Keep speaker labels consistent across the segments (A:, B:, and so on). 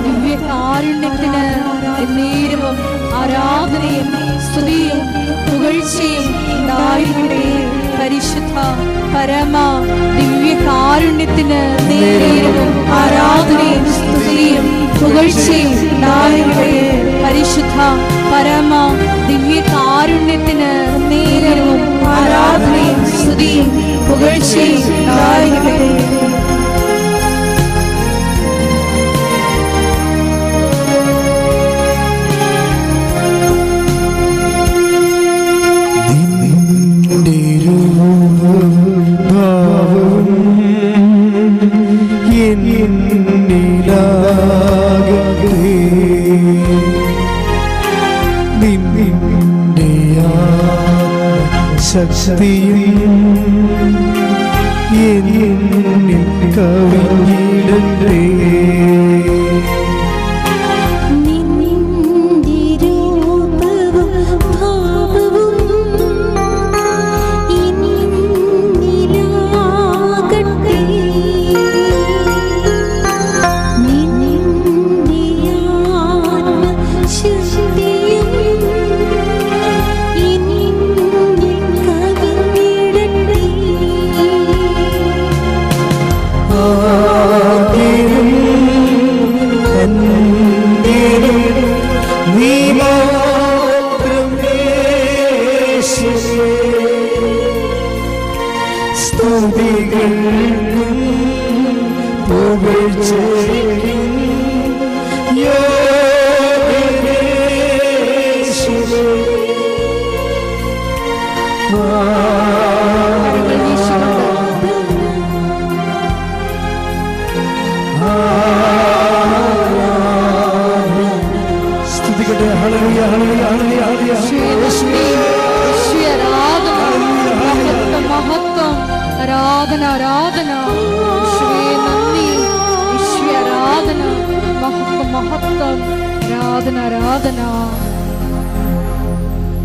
A: ദിവ്യകാരുണ്യത്തിന് നേരവും ആരാധനയും സ്തുതിയും പുകഴ്ചയും ഉണ്ടായിരിക്കട്ടെ. പരിശുദ്ധ പരമ ദിവ്യകാരുണ്യത്തിന് നേരവും ആരാധനയും സ്തുതിയും പുകഴ്ചയും ഉണ്ടായിരിക്കട്ടെ. പരിശുദ്ധ പരമ ദിവ്യകാരുണ്യത്തിന് നേരവും ആരാധനയും സ്തുതിയും പുകഴ്ചയും ഉണ്ടായിരിക്കട്ടെ.
B: ശക്തിയും എന്നിൽ കവിഞ്ഞിടട്ടെ.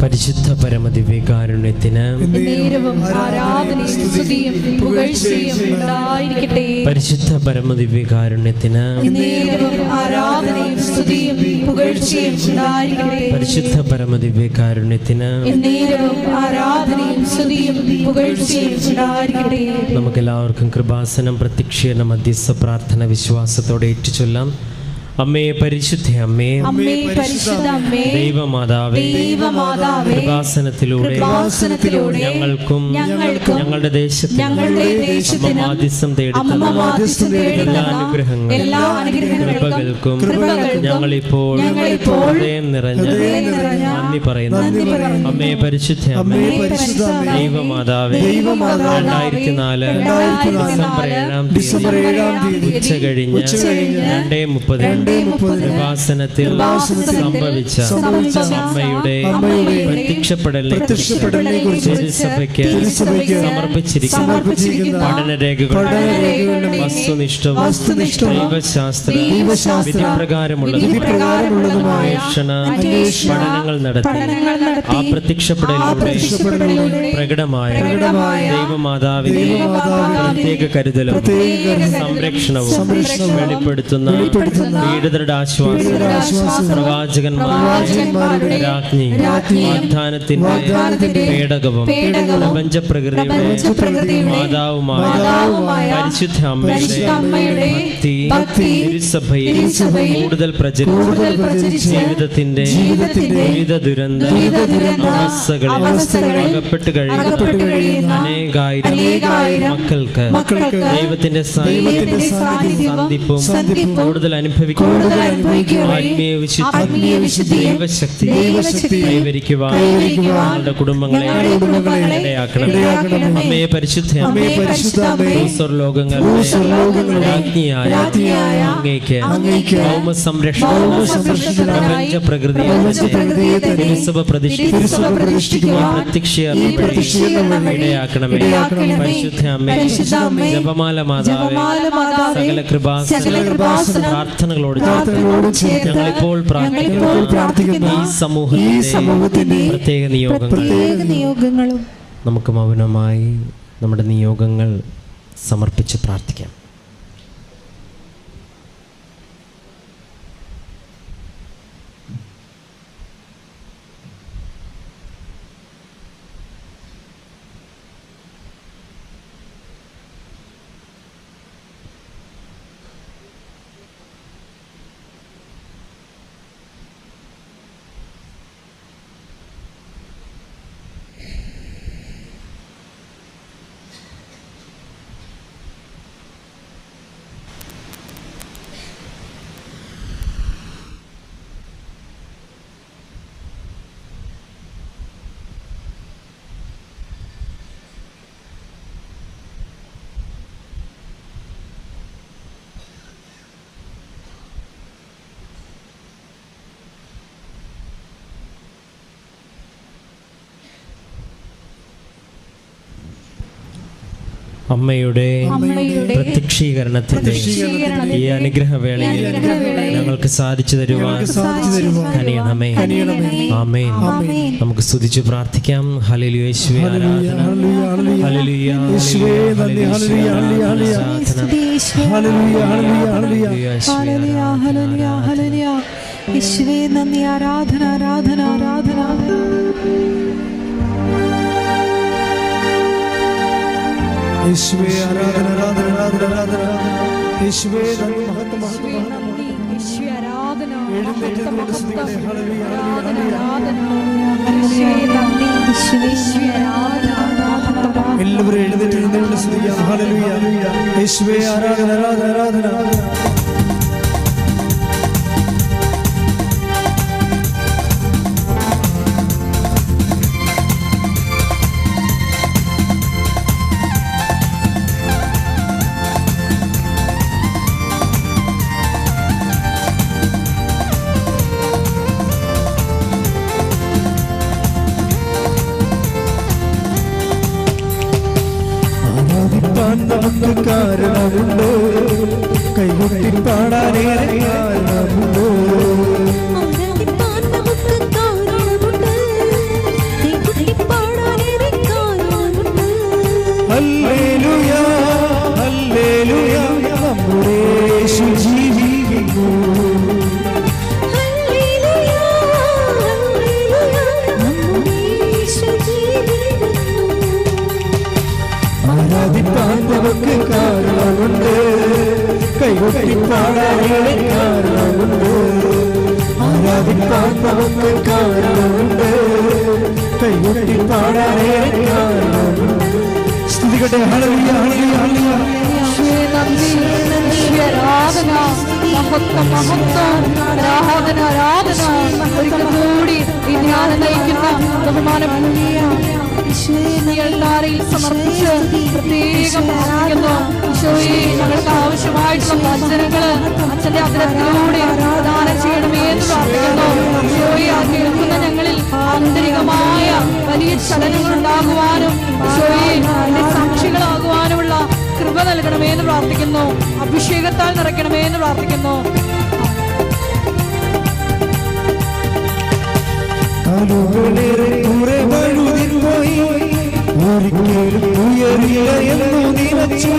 C: പരിശുദ്ധ പരമദിവ്യകാരുണ്യത്തിന് പരിശുദ്ധ പരമദിവ്യകാരുണ്യത്തിന് പരിശുദ്ധ പരമദിവ്യകാരുണ്യത്തിന് നമുക്കെല്ലാവർക്കും കൃപാസനം പ്രത്യക്ഷീകരണ മധ്യസ്ഥ പ്രാർത്ഥന വിശ്വാസത്തോടെ ഏറ്റുചൊല്ലാം. അമ്മേ പരിശുദ്ധ അമ്മേ, ദൈവമാതാവേ, കൃപാസനത്തിലൂടെ ഞങ്ങൾക്കും ഞങ്ങളുടെ ദേശത്തിനും മാധ്യസ്ഥം തേടുന്ന എല്ലാ അനുഗ്രഹങ്ങളും കൃപകൾക്കും ഞങ്ങളിപ്പോൾ ഹൃദയം നിറഞ്ഞ് നന്ദി പറയുന്നു. അമ്മേ പരിശുദ്ധ അമ്മേ, ദൈവമാതാവേ, 2004 ഡിസംബർ 7 ഉച്ച കഴിഞ്ഞ് 2:30 കൃപാസനത്തിൽ സംഭവിച്ച അമ്മയുടെ പ്രത്യക്ഷപ്പെടലിനെ സഭയ്ക്ക് സമർപ്പിച്ചിരിക്കുന്ന പഠനരേഖകളുടെ വസ്തുനിഷ്ഠവും ദൈവശാസ്ത്ര വിധിപ്രകാരമുള്ളതുമായ പഠനങ്ങൾ നടത്തി ആ പ്രത്യക്ഷപ്പെടലിലൂടെ പ്രകടമായ ദൈവമാതാവിന്റെ പ്രത്യേക കരുതലും സംരക്ഷണവും വെളിപ്പെടുത്തുന്ന പീഡിതരുടെ ആശ്വാസം, പ്രവാചകന്മാരുടെ രാജ്ഞി, വാഗ്ദാനത്തിന്റെ പേടകവും പ്രപഞ്ചപ്രകൃതിയുടെ മാതാവുമായ പരിശുദ്ധ അമ്മയുടെ ഭക്തി തിരുസഭയിൽ കൂടുതൽ പ്രചരിച്ച് ജീവിതത്തിന്റെ വിവിധ ദുരന്ത അവസ്ഥകളിൽ അകപ്പെട്ട് കഴിയുന്ന അനേകായിരം മക്കൾക്ക് ദൈവത്തിന്റെ സാന്നിധ്യവും കൂടുതൽ അനുഭവിക്കുന്ന ആത്മീയ വിശുദ്ധി ദൈവശക്തി കൈവരിക്കുവാൻ ഞങ്ങളുടെ കുടുംബങ്ങളെ ഇടയാക്കണമേ. അമ്മേ പരിശുദ്ധ ലോകങ്ങളുടെ രാജ്ഞിയായ അങ്ങേക്ക് ഭൗമ സംരക്ഷണം പ്രപഞ്ച പ്രകൃതിയെ ഇടയാക്കണമേ. പരിശുദ്ധ അമ്മേ, ജപമാല മാതാവേ, സകല കൃപാസന പ്രാർത്ഥനകളോട് ഞങ്ങളിപ്പോൾ പ്രാർത്ഥിക്കുന്ന ഈ സമൂഹത്തിന്റെ പ്രത്യേക നിയോഗങ്ങളും നമുക്ക് മൗനമായി നമ്മുടെ നിയോഗങ്ങൾ സമർപ്പിച്ച് പ്രാർത്ഥിക്കാം. അമ്മയുടെ പ്രത്യക്ഷീകരണത്തിന്റെ ഈ അനുഗ്രഹവേളയിൽ ഞങ്ങൾക്ക് സാധിച്ചു തരുവാൻ കനിയണമേ. ആമേൻ. നമുക്ക് സ്തുതിച്ചു പ്രാർത്ഥിക്കാം. ഹല്ലേലൂയ, യേശുവേ ആരാധന. ഹല്ലേലൂയ, യേശുവേ നന്ദി. Hallelujah, hallelujah, hallelujah, hallelujah, hallelujah.
A: യേശുവേ നന്ദി. ആരാധന, ആരാധന, ആരാധന.
B: യേശുവേ ആരാധന, ആരാധന, ആരാധന, ആരാധന. യേശുവേ നന്ദി, മഹത്വം, മഹത്വം, മഹത്വം.
A: യേശുവേ ആരാധന,
B: എഴുന്നേറ്റ് കൊണ്ട് സ്തുതിക്കട്ടെ. ഹല്ലേലൂയ,
A: ആരാധന,
B: ഹല്ലേലൂയ.
A: ആരാധന. യേശുവേ നന്ദി. യേശുവേ ആരാധന, ആരാധന.
B: എല്ലാവരും എഴുന്നേറ്റ് സ്തുതിക്കാം. ഹല്ലേലൂയ. യേശുവേ ആരാധന, ആരാധന, ആരാധന. നമുക്ക് കാരണമുണ്ടോ, കൈകൊട്ടി പാടാനേറെ കാരണമുണ്ടോ. ഹല്ലേലൂയ, ഹല്ലേലൂയ, നമ്മുടെ യേശു ജീവിക്കുന്നു. ആരാധിപ്പാൻ നമുക്ക് കാരണമുണ്ട്, കൈകൊട്ടി പാടാനേറെ കാരണമുണ്ട്. ആരാധിപ്പാൻ നമുക്ക് കാരണമുണ്ട്, കൈകൊട്ടി പാടാനേറെ കാരണമുണ്ട്. സ്തുതിക്കട്ടെ. Hallelujah, hallelujah, hallelujah.
A: യേശുവേ നന്ദി. യേശുവേ ആരാധന, മഹത്വം, മഹത്വം. ആരാധന, ആരാധന. ഒരിക്കൽ കൂടി ഈ ധ്യാനം നയിക്കുന്ന ബഹുമാനപ്പെട്ട എല്ലാരെയും സമർപ്പിച്ച് പ്രത്യേകം പ്രാർത്ഥിക്കുന്നു. ഈശോയെ, ഞങ്ങൾക്ക് ആവശ്യമായിട്ടുള്ള വചനങ്ങള് അച്ഛന്റെ ആഗ്രഹത്തിലൂടെ ദാനം ചെയ്യണമേ എന്ന് പ്രാർത്ഥിക്കുന്നു. ഈശോയെ, ആ കേൾക്കുന്ന ഞങ്ങളിൽ ആന്തരികമായ വലിയ ചലനങ്ങൾ ഉണ്ടാകുവാനും ഈശോയെ അതിന്റെ സാക്ഷികളാകുവാനുമുള്ള കൃപ നൽകണമേ എന്ന് പ്രാർത്ഥിക്കുന്നു. അഭിഷേകത്താൽ നിറയ്ക്കണമേ എന്ന് പ്രാർത്ഥിക്കുന്നു.
B: ഒരിക്കലും ഉയരില്ല എന്നു നിലച്ചു.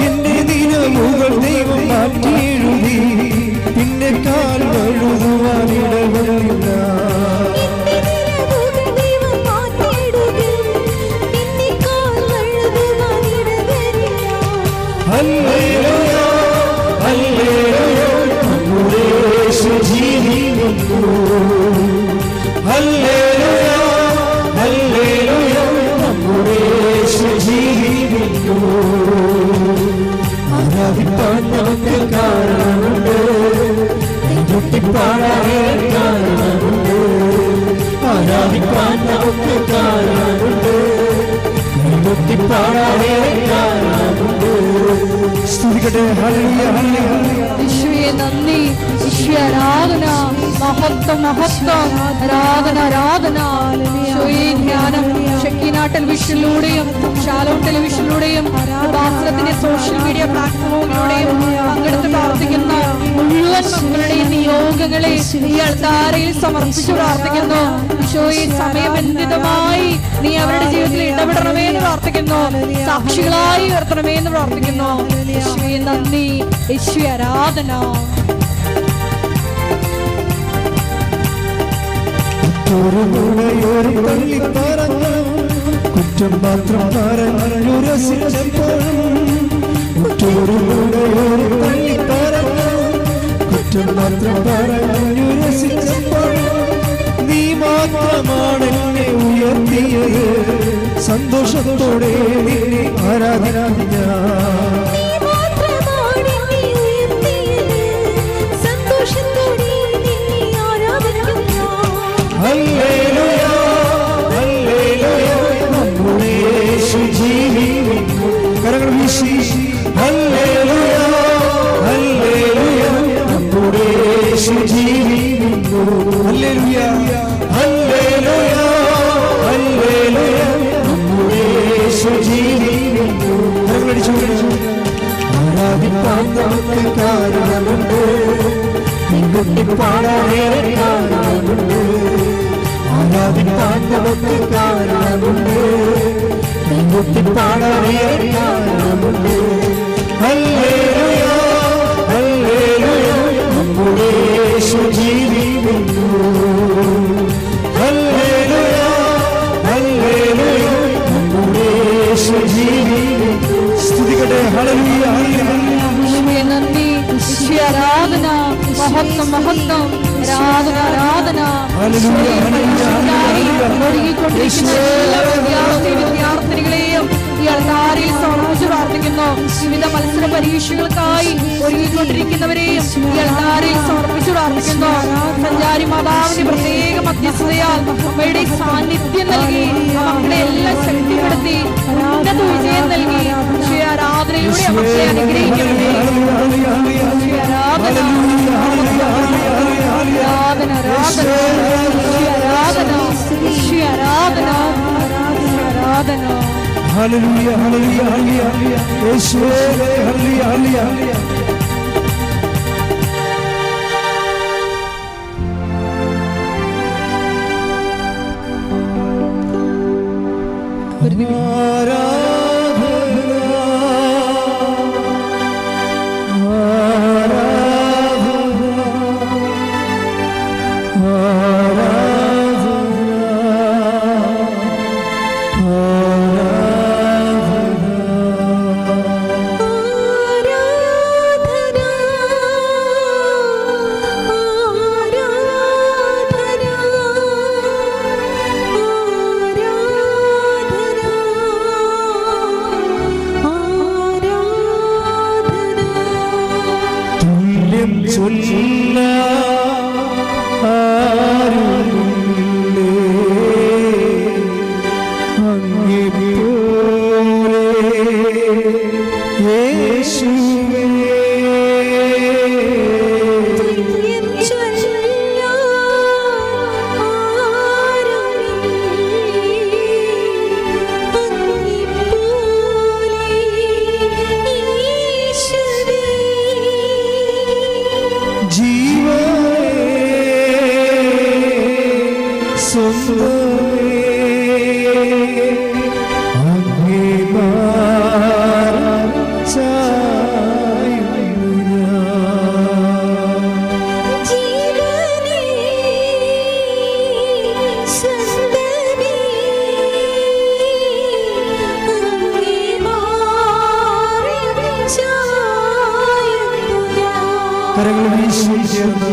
B: എന്റെ ദിനമുകൾ ദൈവം മാറ്റിയെഴുതി, പിന്നെ കാൽ വഴുതുവാനിടവരില്ല. ഹല്ലേലൂയ, ഹല്ലേലൂയ, നമ്മുടെ യേശു ജീവിക്കുന്നു. ഹല്ലേലൂയ, ഹല്ലേലൂയ, നമ്മുടെ യേശു ജീവിക്കുന്നു. ആരാധിപ്പാൻ നമുക്ക് കാരണമുണ്ട്, കൈകൊട്ടി പാടാനേറെ കാരണമുണ്ട്. ആരാധിപ്പാൻ നമുക്ക് കാരണമുണ്ട്, കൈകൊട്ടി പാടാനേറെ കാരണമുണ്ട്. സ്തുതിക്കട്ടെ. Hallelujah, hallelujah.
A: യേശുവേ നന്ദി. യേശുവേ ആരാധന, മഹത്വം, മഹത്വം. ആരാധന, ആരാധന. ഈശോയെ, ധ്യാനം ഷെക്കീന ടെലിവിഷനിലൂടെയും ഷാലോം ടെലിവിഷനിലൂടെയും ഭാസ്കരത്തിന്റെ സോഷ്യൽ മീഡിയ പ്ലാറ്റ്ഫോമിലൂടെയും പങ്കെടുത്ത് പ്രാർത്ഥിക്കുന്ന മുഴുവൻ മക്കളുടെയും നിയോഗങ്ങളെ ഈ അൾത്താരയിൽ സമർപ്പിച്ച് പ്രാർത്ഥിക്കുന്നു. ഈശോയെ, സമയബന്ധിതമായി നീ അവരുടെ ജീവിതത്തിൽ ഇടപെടണമേ എന്ന് പ്രാർത്ഥിക്കുന്നു. സാക്ഷികളായി ഉയർത്തണമേ എന്ന് പ്രാർത്ഥിക്കുന്നു. യേശുവേ നന്ദി. യേശുവേ ആരാധന.
B: തള്ളി പറഞ്ഞു, കുറ്റം മാത്രം പറഞ്ഞു രസിച്ചപ്പോഴും. തള്ളി പറഞ്ഞു, കുറ്റം മാത്രം പറഞ്ഞു രസിച്ചപ്പോഴും. നീ മാത്രമാണ് എന്നെ ഉയർത്തിയത്, സന്തോഷത്തോടെ നിന്നെ ആരാധന. ഹല്ലേലൂയ, ഹല്ലേലൂയ, നമ്മുടെ യേശു ജീവിക്കുന്നു. കരങ്ങൾ വീശി. ഹല്ലേലൂയ, ഹല്ലേലൂയ, നമ്മുടെ യേശു ജീവിക്കുന്നു. ഹല്ലേലൂയ ഹല്ലേലൂയ ഹല്ലേലൂയ നമ്മുടെ യേശു ജീവിക്കുന്നു. ആരാധിക്കാൻ നമുക്ക് കാരണമുണ്ട്, പാടാനേറെ കാരണമുണ്ട്. ആരാധിക്കാൻ നമുക്ക് കാരണമുണ്ട്, പാടാനേറെ കാരണമുണ്ട്. ഹല്ലേലൂയ ഹല്ലേലൂയ നമ്മുടെ യേശു ജീവിക്കുന്നു. ഹല്ലേലൂയ ഹല്ലേലൂയ നമ്മുടെ യേശു ജീവിക്കുന്നു. സ്തുതിക്കട്ടെ. ഹല്ലേലൂയ ഹല്ലേലൂയ
A: നന്ദി, ആരാധന, മഹത്വം മഹത്വം, ആരാധന ആരാധന. ഒരുങ്ങിക്കൊണ്ടിരിക്കുന്ന എല്ലാ വിദ്യാർത്ഥിനികളെയും ഈ അൾത്താരയിൽ സമർപ്പിച്ച് പ്രാർത്ഥിക്കുന്നു. വിവിധ മത്സര പരീക്ഷകൾക്കായി ഒരുങ്ങിക്കൊണ്ടിരിക്കുന്നവരെയും ഈ അൾത്താരയിൽ സമർപ്പിച്ച് പ്രാർത്ഥിക്കുന്നു. സഞ്ചാരി മാതാവിന്റെ പ്രത്യേക മധ്യസ്ഥതയാൽ അവയുടെ സാന്നിധ്യം നൽകി മക്കളെ എല്ലാം ശക്തിപ്പെടുത്തി ഉന്നത വിജയം നൽകി ആരാധനയുടെ മക്കളെ അനുഗ്രഹിക്കണമേ. ആരാധന ആരാധന ആരാധന ആരാധന ആരാധന.
B: ഹല്ലേലൂയ ഹല്ലേലൂയ ഹല്ലേലൂയ യേശുവേ ഹല്ലേലൂയ ഹല്ലേലൂയ. കരങ്ങൾ വീശി ചേർന്ന്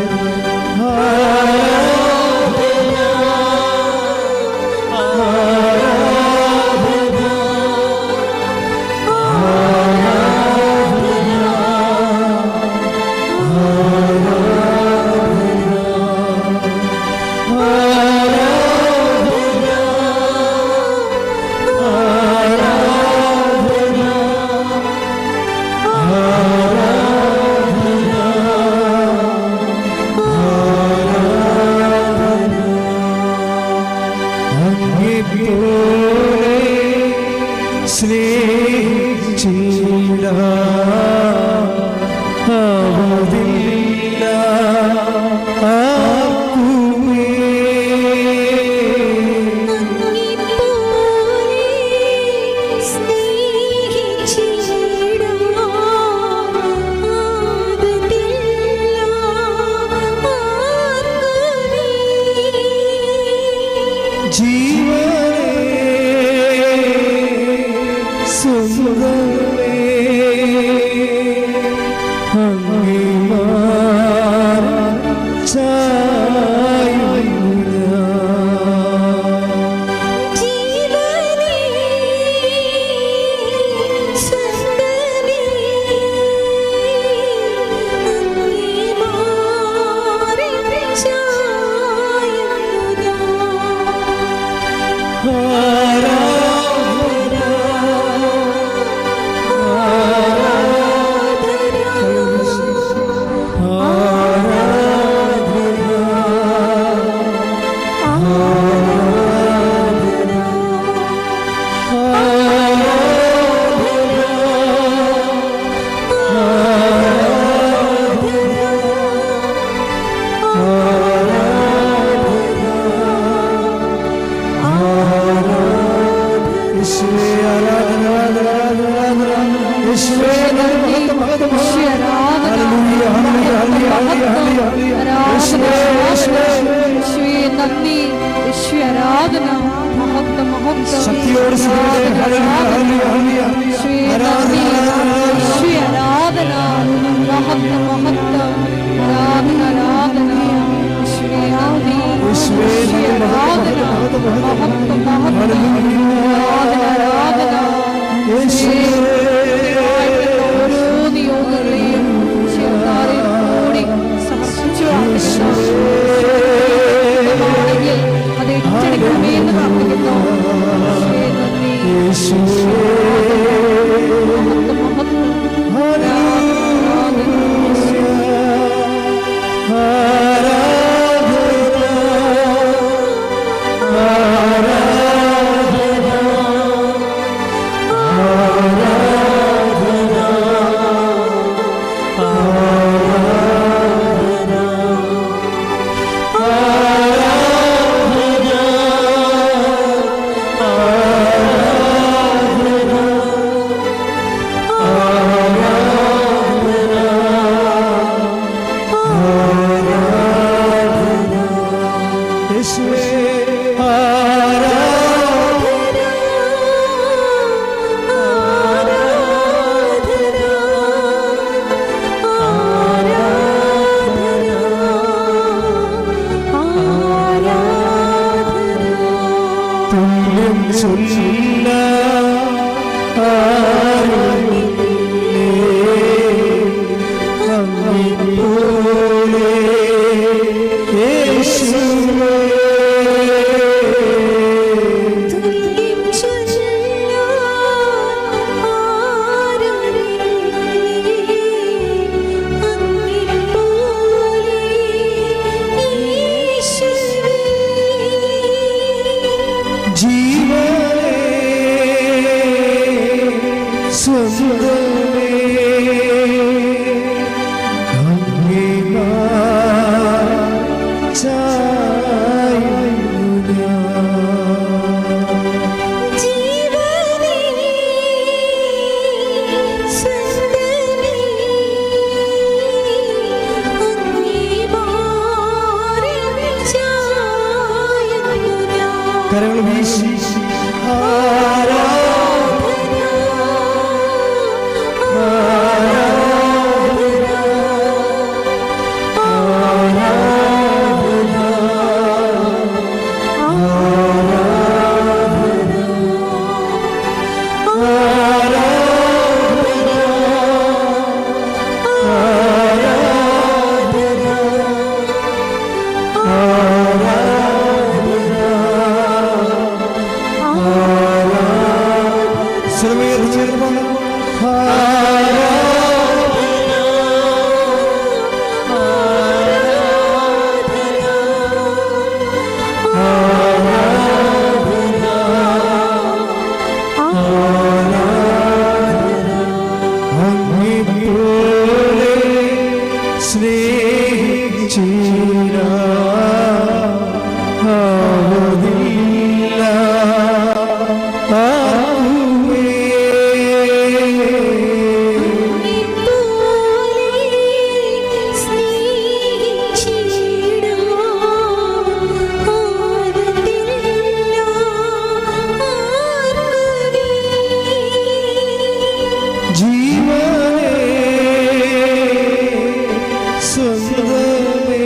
B: സ്വന്തമേ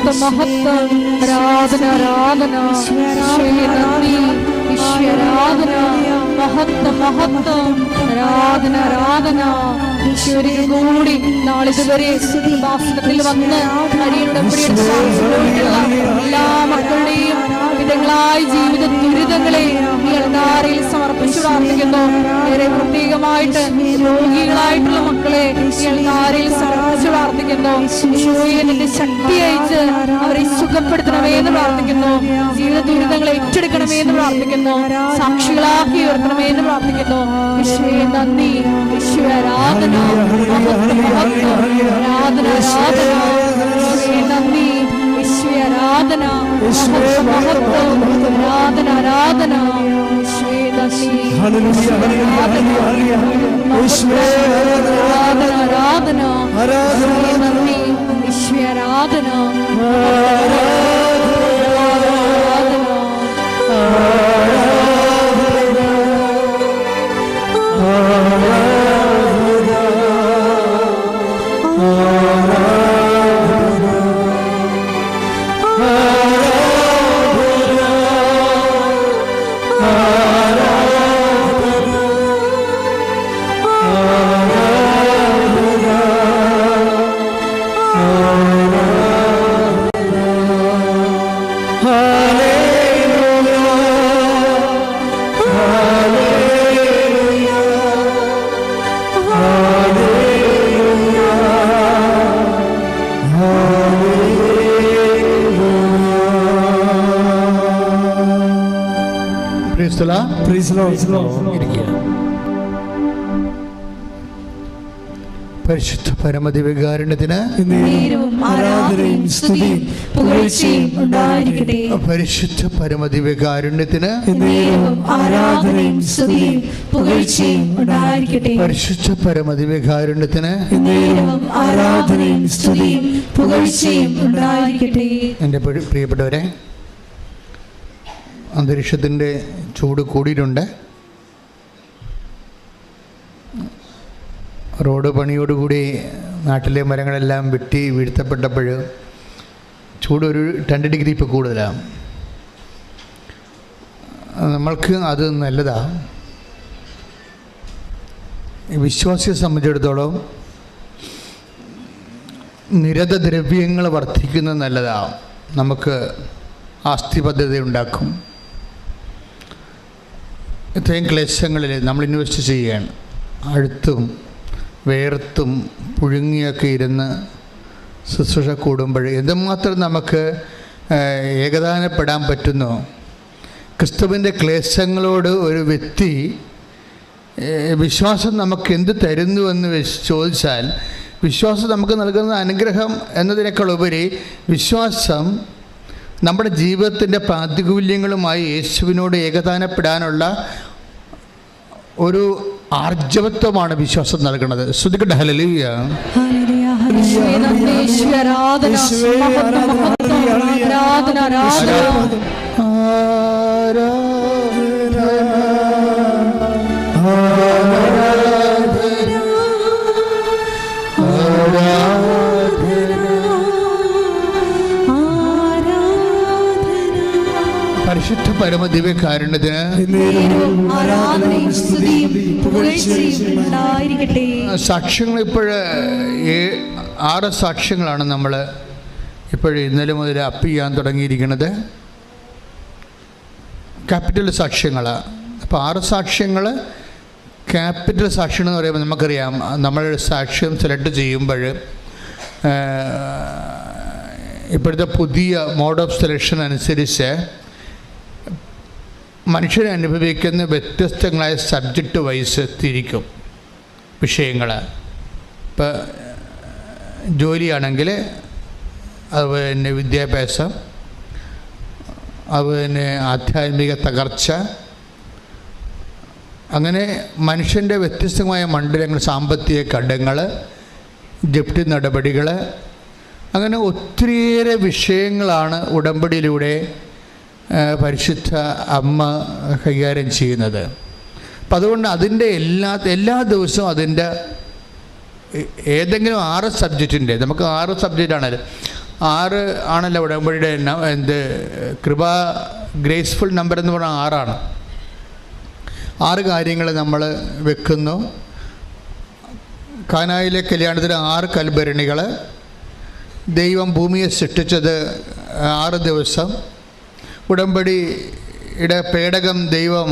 A: മഹത്വം മഹത്വം. ആരാധന ആരാധന. ഈശോയെ നന്ദി. ഈശോയെ ആരാധന. മഹത്വം മഹത്വം. ആരാധന ആരാധന. ഈശോയെ കൂടി നാളിതുവരെ ഭാഷണത്തിൽ വന്ന് അരിയുടെ എല്ലാ മക്കളുടെയും വിധങ്ങളായ ജീവിത ദുരിതങ്ങളെ ഈ അൾത്താരയിൽ സമർപ്പിച്ചു പ്രാർത്ഥിക്കുന്നു. ഏറെ പ്രത്യേകമായിട്ട് രോഗികളായിട്ടുള്ള മക്കളെ ഈ അൾത്താരയിൽ സമർപ്പിച്ചു പ്രാർത്ഥിക്കുന്നു. ഈശോയെ നിന്റെ ശക്തി അയച്ച് അവരെ സുഖപ്പെടുത്തണമേ എന്ന് പ്രാർത്ഥിക്കുന്നു. ജീവിത ദുരിതങ്ങളെ ഏറ്റെടുക്കണമേ എന്ന് പ്രാർത്ഥിക്കുന്നു. സാക്ഷികളാക്കി ഉയർത്തണമേ എന്ന് പ്രാർത്ഥിക്കുന്നു. ഈശോയെ നന്ദി. ഈശോയെ ആരാധന. ആരാധന ആരാധന. ഈശോയെ നന്ദി. ഈശോയെ ആരാധന. മഹത്വം ആരാധന ആരാധന. ഈശോയെ നന്ദി. ആരാധന ആരാധന. ഈശോയെ നന്ദി. ഈശോയെ ആരാധന.
D: പരിശുദ്ധ പരമദിവ്യകാരുണ്യത്തിന്
B: ആരാധനയും സ്തുതിയും പുകഴ്ചയും ഉണ്ടായിരിക്കട്ടെ.
D: പരിശുദ്ധ പരമദിവ്യകാരുണ്യത്തിന്
B: ആരാധനയും സ്തുതിയും പുകഴ്ചയും ഉണ്ടായിരിക്കട്ടെ.
D: പരിശുദ്ധ പരമദിവ്യകാരുണ്യത്തിന്
B: ആരാധനയും സ്തുതിയും പുകഴ്ചയും ഉണ്ടായിരിക്കട്ടെ.
D: എൻ്റെ പ്രിയപ്പെട്ടവരെ, അന്തരീക്ഷത്തിൻ്റെ ചൂട് കൂടിയിട്ടുണ്ട്. റോഡ് പണിയോടുകൂടി നാട്ടിലെ മരങ്ങളെല്ലാം വെട്ടി വീഴ്ത്തപ്പെട്ടപ്പോൾ ചൂട് ഒരു 2 ഡിഗ്രി ഇപ്പോൾ കൂടുതലാണ്. നമ്മൾക്ക് അത് നല്ലതാണ്. വിശ്വാസിയെ സംബന്ധിച്ചിടത്തോളം നിരതദ്രവ്യങ്ങൾ വർദ്ധിക്കുന്നത് നല്ലതാണ്. നമുക്ക് ആസ്തിഭദ്രത ഉണ്ടാക്കും. ഇത്രയും ക്ലേശങ്ങളിൽ നമ്മൾ ഇൻവെസ്റ്റ് ചെയ്യുകയാണ്. അടുത്തും വേർത്തും പുഴുങ്ങിയൊക്കെ ഇരുന്ന് ശുശ്രൂഷ കൂടുമ്പോൾ എന്തുമാത്രം നമുക്ക് ഏകദാനപ്പെടാൻ പറ്റുന്നു. ക്രിസ്തുവിൻ്റെ ക്ലേശങ്ങളോട് ഒരു വ്യക്തി വിശ്വാസം നമുക്ക് എന്ത് തരുന്നുവെന്ന് ചോദിച്ചാൽ, വിശ്വാസം നമുക്ക് നൽകുന്ന അനുഗ്രഹം എന്നതിനേക്കാൾ ഉപരി വിശ്വാസം നമ്മുടെ ജീവിതത്തിൻ്റെ പ്രാതികൂല്യങ്ങളുമായി യേശുവിനോട് ഏകദാനപ്പെടാനുള്ള ഒരു ആർജവത്വമാണ് വിശ്വാസം നൽകുന്നത്. ശ്രുതിക്കട്ടെ ഹല്ലേലൂയ. പരിശുദ്ധ പരമദിവ്യകാരുണ്യത്തിന് സാക്ഷ്യങ്ങൾ ഇപ്പോൾ 6 സാക്ഷ്യങ്ങളാണ് നമ്മൾ ഇന്നലെ മുതൽ അപ്പ് ചെയ്യാൻ തുടങ്ങിയിരിക്കുന്നത്. ക്യാപിറ്റൽ സാക്ഷ്യങ്ങളാണ്. അപ്പോൾ 6 സാക്ഷ്യങ്ങൾ ക്യാപിറ്റൽ സാക്ഷ്യങ്ങൾ എന്ന് പറയുമ്പോൾ നമുക്കറിയാം, നമ്മൾ സാക്ഷ്യം സെലക്ട് ചെയ്യുമ്പോൾ ഇപ്പോഴത്തെ പുതിയ മോഡ് ഓഫ് സെലക്ഷൻ അനുസരിച്ച് മനുഷ്യനെ അനുഭവിക്കുന്ന വ്യത്യസ്തങ്ങളായ സബ്ജക്റ്റ് വൈസ് തിരിക്കും വിഷയങ്ങൾ. ഇപ്പോൾ ജോലിയാണെങ്കിൽ അതുപോലെ തന്നെ വിദ്യാഭ്യാസം, അതുപോലെ തന്നെ ആധ്യാത്മിക തകർച്ച, അങ്ങനെ മനുഷ്യൻ്റെ വ്യത്യസ്തമായ മണ്ഡലങ്ങൾ, സാമ്പത്തിക ഘടകങ്ങൾ, ജപ്തി നടപടികൾ, അങ്ങനെ ഒത്തിരിയേറെ വിഷയങ്ങളാണ് ഉടമ്പടിയിലൂടെ പരിശുദ്ധ അമ്മ കൈകാര്യം ചെയ്യുന്നത്. അപ്പം അതുകൊണ്ട് അതിൻ്റെ എല്ലാ ദിവസവും അതിൻ്റെ ഏതെങ്കിലും 6 സബ്ജക്റ്റിൻ്റെ, നമുക്ക് 6 സബ്ജക്റ്റാണല്ലോ, 6 ആണല്ലോ ഉടമ്പടിയുടെ ഗ്രേസ്ഫുൾ നമ്പർ എന്ന് പറഞ്ഞാൽ 6ആണ്. 6 കാര്യങ്ങൾ നമ്മൾ വെക്കുന്നു. കാനായിലെ കല്യാണത്തിന് 6 കൽഭരണികൾ, ദൈവം ഭൂമിയെ സൃഷ്ടിച്ചത് 6 ദിവസം, ഉടമ്പടിയുടെ പേടകം ദൈവം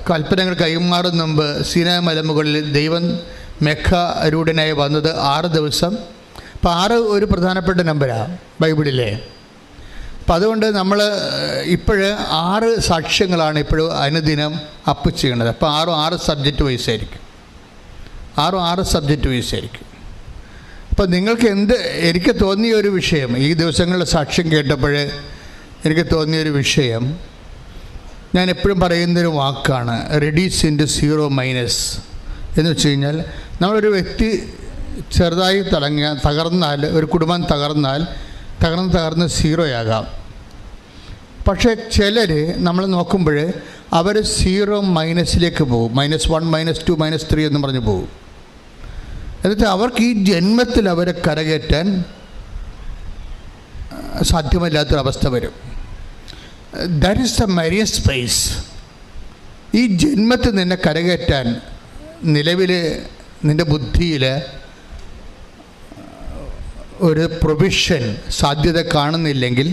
D: കൽപ്പനകൾ കൈമാറും മുമ്പ് സീനായ് മലമുകളിൽ ദൈവം മെഘാരൂഢനായി വന്നത് 6 ദിവസം. അപ്പോൾ 6 ഒരു പ്രധാനപ്പെട്ട നമ്പരാണ് ബൈബിളിലെ. അപ്പം അതുകൊണ്ട് നമ്മൾ 6 സാക്ഷ്യങ്ങളാണ് ഇപ്പോഴും അനുദിനം അപ്പ് ചെയ്യണത്. അപ്പോൾ 6 സബ്ജക്റ്റ് വൈസ് ആയിരിക്കും. 6 സബ്ജക്റ്റ് വൈസ് ആയിരിക്കും. അപ്പോൾ നിങ്ങൾക്ക് എനിക്ക് തോന്നിയ ഒരു വിഷയം, ഈ ദിവസങ്ങളിലെ സാക്ഷ്യം കേട്ടപ്പോൾ എനിക്ക് തോന്നിയൊരു വിഷയം, ഞാൻ എപ്പോഴും പറയുന്നൊരു വാക്കാണ് റെഡ്യൂസ് ഇൻറ്റു 0- എന്ന് വെച്ച് കഴിഞ്ഞാൽ, നമ്മളൊരു വ്യക്തി ചെറുതായി തകർന്നാൽ, ഒരു കുടുംബം തകർന്ന് 0 ആകാം. പക്ഷേ ചിലർ നമ്മൾ നോക്കുമ്പോൾ അവർ 0- പോകും. -1, -2, -3 എന്ന് പറഞ്ഞ് പോകും. എന്നിട്ട് അവർക്ക് ഈ ജന്മത്തിൽ അവരെ കരകയറ്റാൻ സാധ്യമല്ലാത്തൊരവസ്ഥ വരും. That is the Marian space. ഈ ജന്മത്തിൽ നിന്നെ കരകയറ്റാൻ നിലവിൽ നിൻ്റെ ബുദ്ധിയിൽ ഒരു പ്രൊവിഷൻ സാധ്യത കാണുന്നില്ലെങ്കിൽ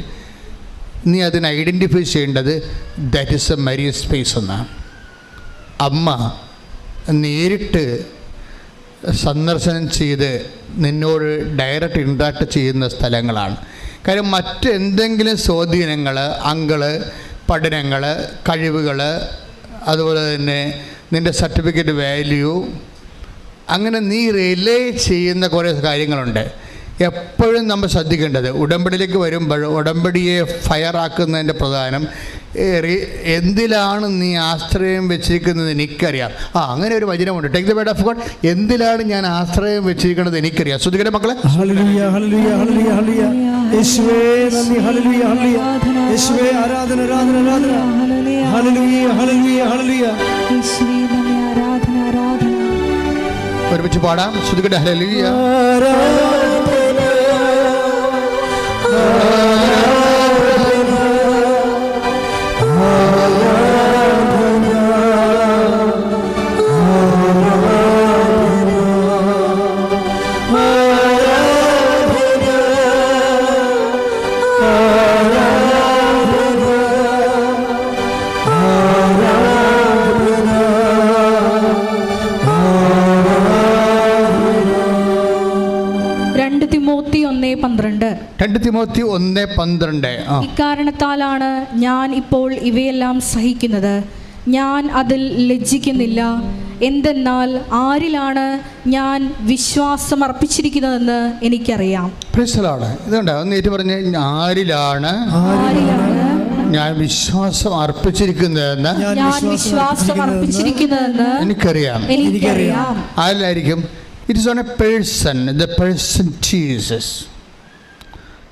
D: നീ അതിനെ ഐഡൻറ്റിഫൈ ചെയ്യേണ്ടത് that is A Marian space എന്നാണ്. അമ്മ നേരിട്ട് സന്ദർശനം ചെയ്ത് നിന്നോട് ഡയറക്റ്റ് ഇൻട്രാക്ട് ചെയ്യുന്ന സ്ഥലങ്ങളാണ്. കാര്യം മറ്റെന്തെങ്കിലും സ്വാധീനങ്ങൾ, പഠനങ്ങൾ, കഴിവുകൾ, അതുപോലെ തന്നെ നിൻ്റെ സർട്ടിഫിക്കറ്റ് വാല്യൂ, അങ്ങനെ നീ റിലേ ചെയ്യുന്ന കുറേ കാര്യങ്ങളുണ്ട്. എപ്പോഴും നമ്മൾ ശ്രദ്ധിക്കേണ്ടത്, ഉടമ്പടിയിലേക്ക് വരുമ്പോൾ ഉടമ്പടിയെ ഫയറാക്കുന്നതിൻ്റെ പ്രധാനം എന്തിലാണ് നീ ആശ്രയം വെച്ചിരിക്കുന്നത് എനിക്കറിയാം. അങ്ങനെ ഒരു വചനമുണ്ട്, take the word of God. എന്തിലാണ് ഞാൻ ആശ്രയം വെച്ചിരിക്കുന്നത് എനിക്കറിയാം. ശ്രദ്ധിക്കട്ടെ മക്കളെ.
B: Hallelujah, hallelujah, hallelujah, hallelujah. യേശുവേ നന്ദി, ഹല്ലേലൂയ, ഹല്ലേലൂയ. യേശുവേ ആരാധന, ആരാധന, ആരാധന. Hallelujah, hallelujah, hallelujah.
A: യേശുവേ നന്ദി, ആരാധന, ആരാധന.
D: ഒരുമിച്ച് പാടാം. ശ്രദ്ധിക്കട്ടെ. Hallelujah, Timothy 1:12.
A: ഇക്കാരണത്താലാണ് ഞാൻ ഇപ്പോൾ ഇവയെല്ലാം സഹിക്കുന്നത്. ഞാൻ അതിൽ ലജ്ജിക്കുന്നില്ല. എന്തെന്നാൽ ആരിലാണ് ഞാൻ വിശ്വാസം അർപ്പിച്ചിരിക്കുന്നതെന്ന് എനിക്കറിയാം.
D: ഇതുകൊണ്ട് ഒന്ന് പറഞ്ഞ്, ആരിലാണ് ഞാൻ വിശ്വാസം അർപ്പിച്ചിരിക്കുന്നതെന്ന് എനിക്കറിയാം. ആരിലായിരിക്കും? It is on a person, the person Jesus.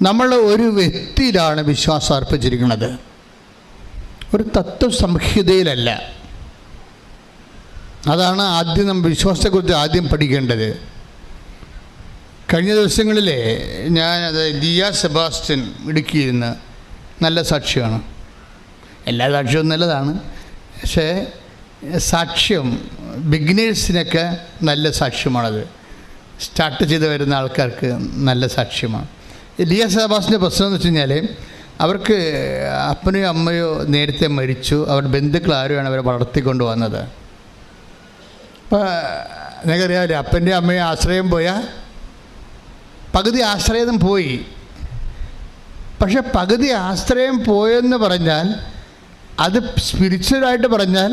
D: നമ്മൾ ഒരു വ്യക്തിയിലാണ് വിശ്വാസം അർപ്പിച്ചിരിക്കുന്നത്, ഒരു തത്വസംഹിതയിലല്ല. അതാണ് ആദ്യം നമ്മൾ വിശ്വാസത്തെക്കുറിച്ച് ആദ്യം പഠിക്കേണ്ടത്. കഴിഞ്ഞ ദിവസങ്ങളിലെ ഞാനത് ദിയ സെബാസ്റ്റ്യൻ ഇടുക്കിയിരുന്ന് നല്ല സാക്ഷ്യമാണ്. എല്ലാ സാക്ഷ്യവും നല്ലതാണ്, പക്ഷേ സാക്ഷ്യം ബിഗിനേഴ്സിനൊക്കെ നല്ല സാക്ഷ്യമാണത്. സ്റ്റാർട്ട് ചെയ്ത് വരുന്ന ആൾക്കാർക്ക് നല്ല സാക്ഷ്യമാണ്. ദിയ സെബാസ്റ്റിൻ്റെ പ്രശ്നം എന്ന് വെച്ച് കഴിഞ്ഞാൽ, അവർക്ക് അപ്പനെയോ അമ്മയോ നേരത്തെ മരിച്ചു. അവരുടെ ബന്ധുക്കൾ ആരുമാണ് അവരെ വളർത്തിക്കൊണ്ട് വന്നത്. അപ്പോൾ നിങ്ങൾക്കറിയാമല്ലേ, അപ്പൻ്റെയും അമ്മയും ആശ്രയം പോയാൽ പകുതി ആശ്രയം പോയി. പക്ഷെ പകുതി ആശ്രയം പോയെന്ന് പറഞ്ഞാൽ അത് സ്പിരിച്വലായിട്ട് പറഞ്ഞാൽ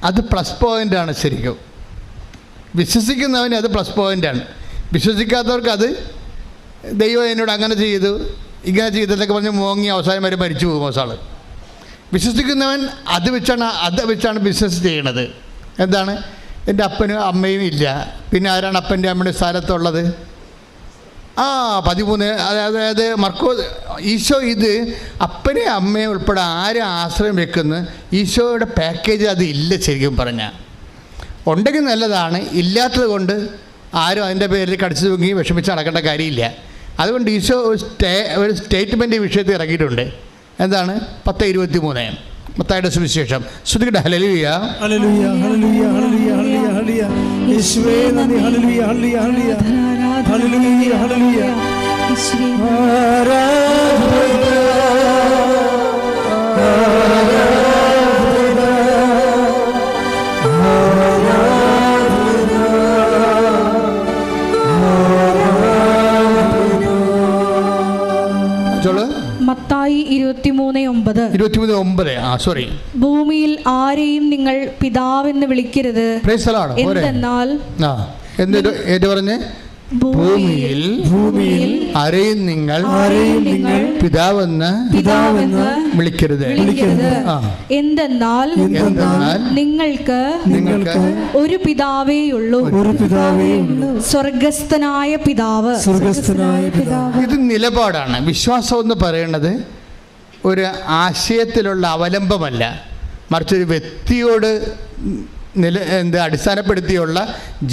D: അത് പ്ലസ് പോയിൻ്റാണ്. ശരിക്കും വിശ്വസിക്കുന്നവന് അത് പ്ലസ് പോയിൻ്റാണ്. വിശ്വസിക്കാത്തവർക്ക് അത് ദൈവം എന്നോട് അങ്ങനെ ചെയ്തു ഇങ്ങനെ ചെയ്തതൊക്കെ പറഞ്ഞ് മോങ്ങി അവസാനം വരെ മരിച്ചു പോകും അവസാൾ. വിശ്വസിക്കുന്നവൻ അത് വെച്ചാണ് ബിസിനസ് ചെയ്യണത്. എന്താണ്? എൻ്റെ അപ്പനും അമ്മയും ഇല്ല, പിന്നെ ആരാണ് അപ്പൻ്റെ അമ്മയുടെ സ്ഥാനത്തുള്ളത്? 13. അതായത് ഈശോ ഇത് അപ്പനെ അമ്മയെ ഉൾപ്പെടെ ആരും ആശ്രയം വെക്കുന്നു. ഈശോയുടെ പാക്കേജ് അത് ഇല്ല. ശരിക്കും പറഞ്ഞാൽ ഉണ്ടെങ്കിൽ നല്ലതാണ്, ഇല്ലാത്തത് കൊണ്ട് ആരും അതിൻ്റെ പേരിൽ കടിച്ചു തൂങ്ങി വിഷമിച്ച് നടക്കേണ്ട കാര്യമില്ല. അതുകൊണ്ട് ഈശോ ഒരു സ്റ്റേറ്റ്മെൻറ്റ് വിഷയത്തിൽ ഇറക്കിയിട്ടുണ്ട്. എന്താണ്? 10:23 മത്തായിയുടെ സുവിശേഷം. ശ്രുതികട്ടെ. Hallelujah
B: hallelujah hallelujah hallelujah hallelujah യേശുവേ നന്ദി. ഹല്ലേലൂയ ഹല്ലേലൂയ ഹല്ലേലൂയ ഹല്ലേലൂയ
A: മത്തായി 23:9. ഭൂമിയിൽ ആരെയും നിങ്ങൾ പിതാവെന്ന് വിളിക്കരുത്, എന്തെന്നാൽ
D: ഭൂമിയിൽ ആരെയും നിങ്ങൾ പിതാവെന്ന് വിളിക്കരുത്,
A: എന്തെന്നാൽ നിങ്ങൾക്ക് ഒരു പിതാവേയുള്ളൂ, സ്വർഗസ്ഥനായ പിതാവ്.
D: ഇത് നിലപാടാണ്. വിശ്വാസം എന്ന് പറയുന്നത് ഒരു ആശയത്തിലുള്ള അവലംബമല്ല, മറിച്ചൊരു വ്യക്തിയോട് അടിസ്ഥാനപ്പെടുത്തിയുള്ള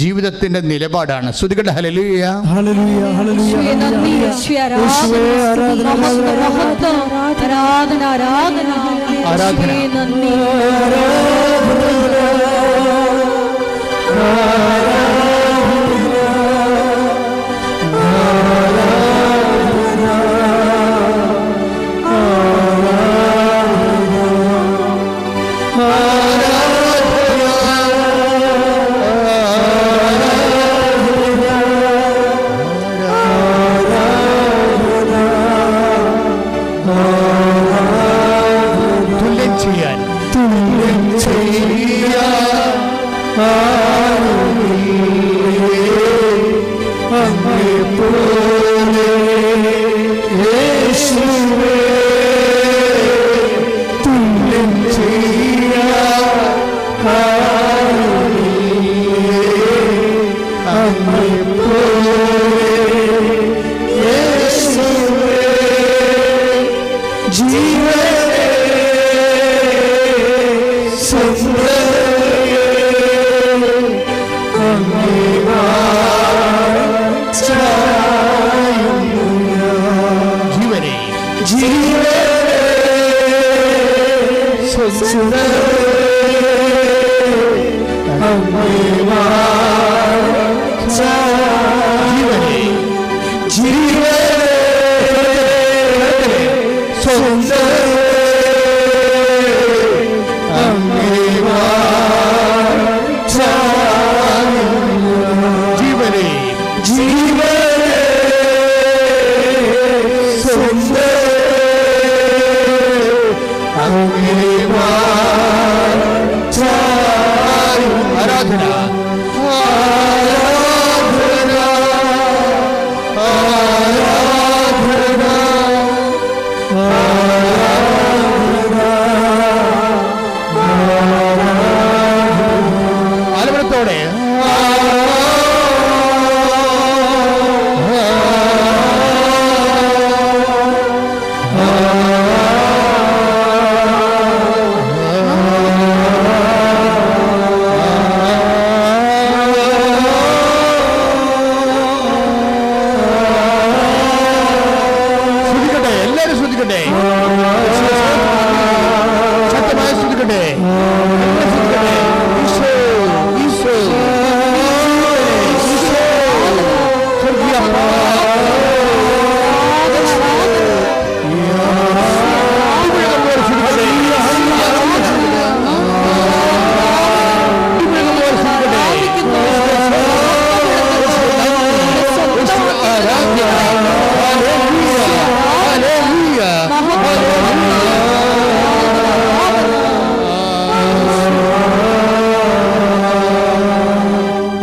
D: ജീവിതത്തിന്റെ നിലപാടാണ്. ശ്രുതികട്ടെ. ഹല്ലേലൂയ
A: ഹല്ലേലൂയ ഹല്ലേലൂയ ആരാധന.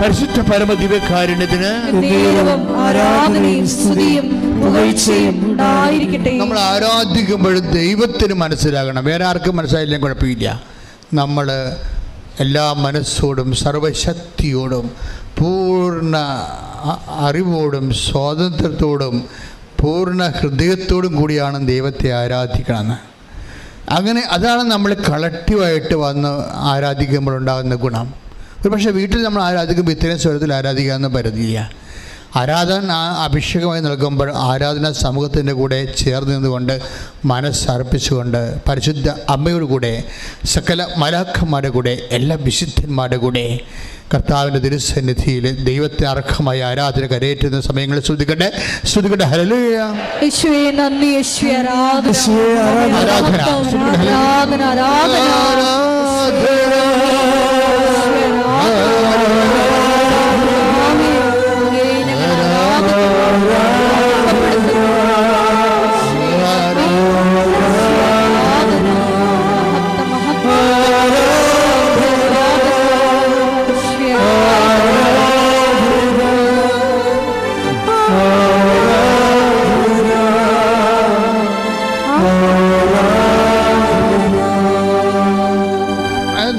D: പരിശുദ്ധ പരമദിവ്യകാരുണ്യത്തിന്
A: ആരാധനയും സ്തുതിയും പുകഴ്ചയും ഉണ്ടായിരിക്കട്ടെ.
D: നമ്മൾ ആരാധിക്കുമ്പോഴും ദൈവത്തിന് മനസ്സിലാകണം. വേറെ ആർക്കും മനസ്സിലായില്ലെങ്കിൽ കുഴപ്പമില്ല. നമ്മൾ എല്ലാ മനസ്സോടും സർവശക്തിയോടും പൂർണ്ണ അറിവോടും സ്വാതന്ത്ര്യത്തോടും പൂർണ്ണ ഹൃദയത്തോടും കൂടിയാണ് ദൈവത്തെ ആരാധിക്കണമെന്ന്. അങ്ങനെ അതാണ് നമ്മൾ കളക്റ്റീവായിട്ട് വന്ന് ആരാധിക്കുമ്പോഴുണ്ടാകുന്ന ഗുണം. ഒരു പക്ഷേ വീട്ടിൽ നമ്മൾ ആരാധിക്കുമ്പോൾ ഇത്രയും സ്വരത്തിൽ ആരാധിക്കാമെന്ന് പരിധിയില്ല. ആരാധന അഭിഷേകമായി നൽകുമ്പോൾ ആരാധന സമൂഹത്തിൻ്റെ കൂടെ ചേർന്ന് നിന്നുകൊണ്ട് മനസ്സർപ്പിച്ചുകൊണ്ട് പരിശുദ്ധ അമ്മയുടെ കൂടെ സകല മലാഖന്മാരുടെ കൂടെ എല്ലാ വിശുദ്ധന്മാരുടെ കൂടെ കർത്താവിൻ്റെ തിരുസന്നിധിയിൽ ദൈവത്തെ അർഹമായ ആരാധന കരയേറ്റുന്ന സമയങ്ങളിൽ ശ്രദ്ധിക്കട്ടെ. ഹല്ലേലൂയ.
A: യേശുവേ നന്ദി, യേശുവേ ആരാധന,
D: ആരാധന,
A: ആരാധന, ആരാധന,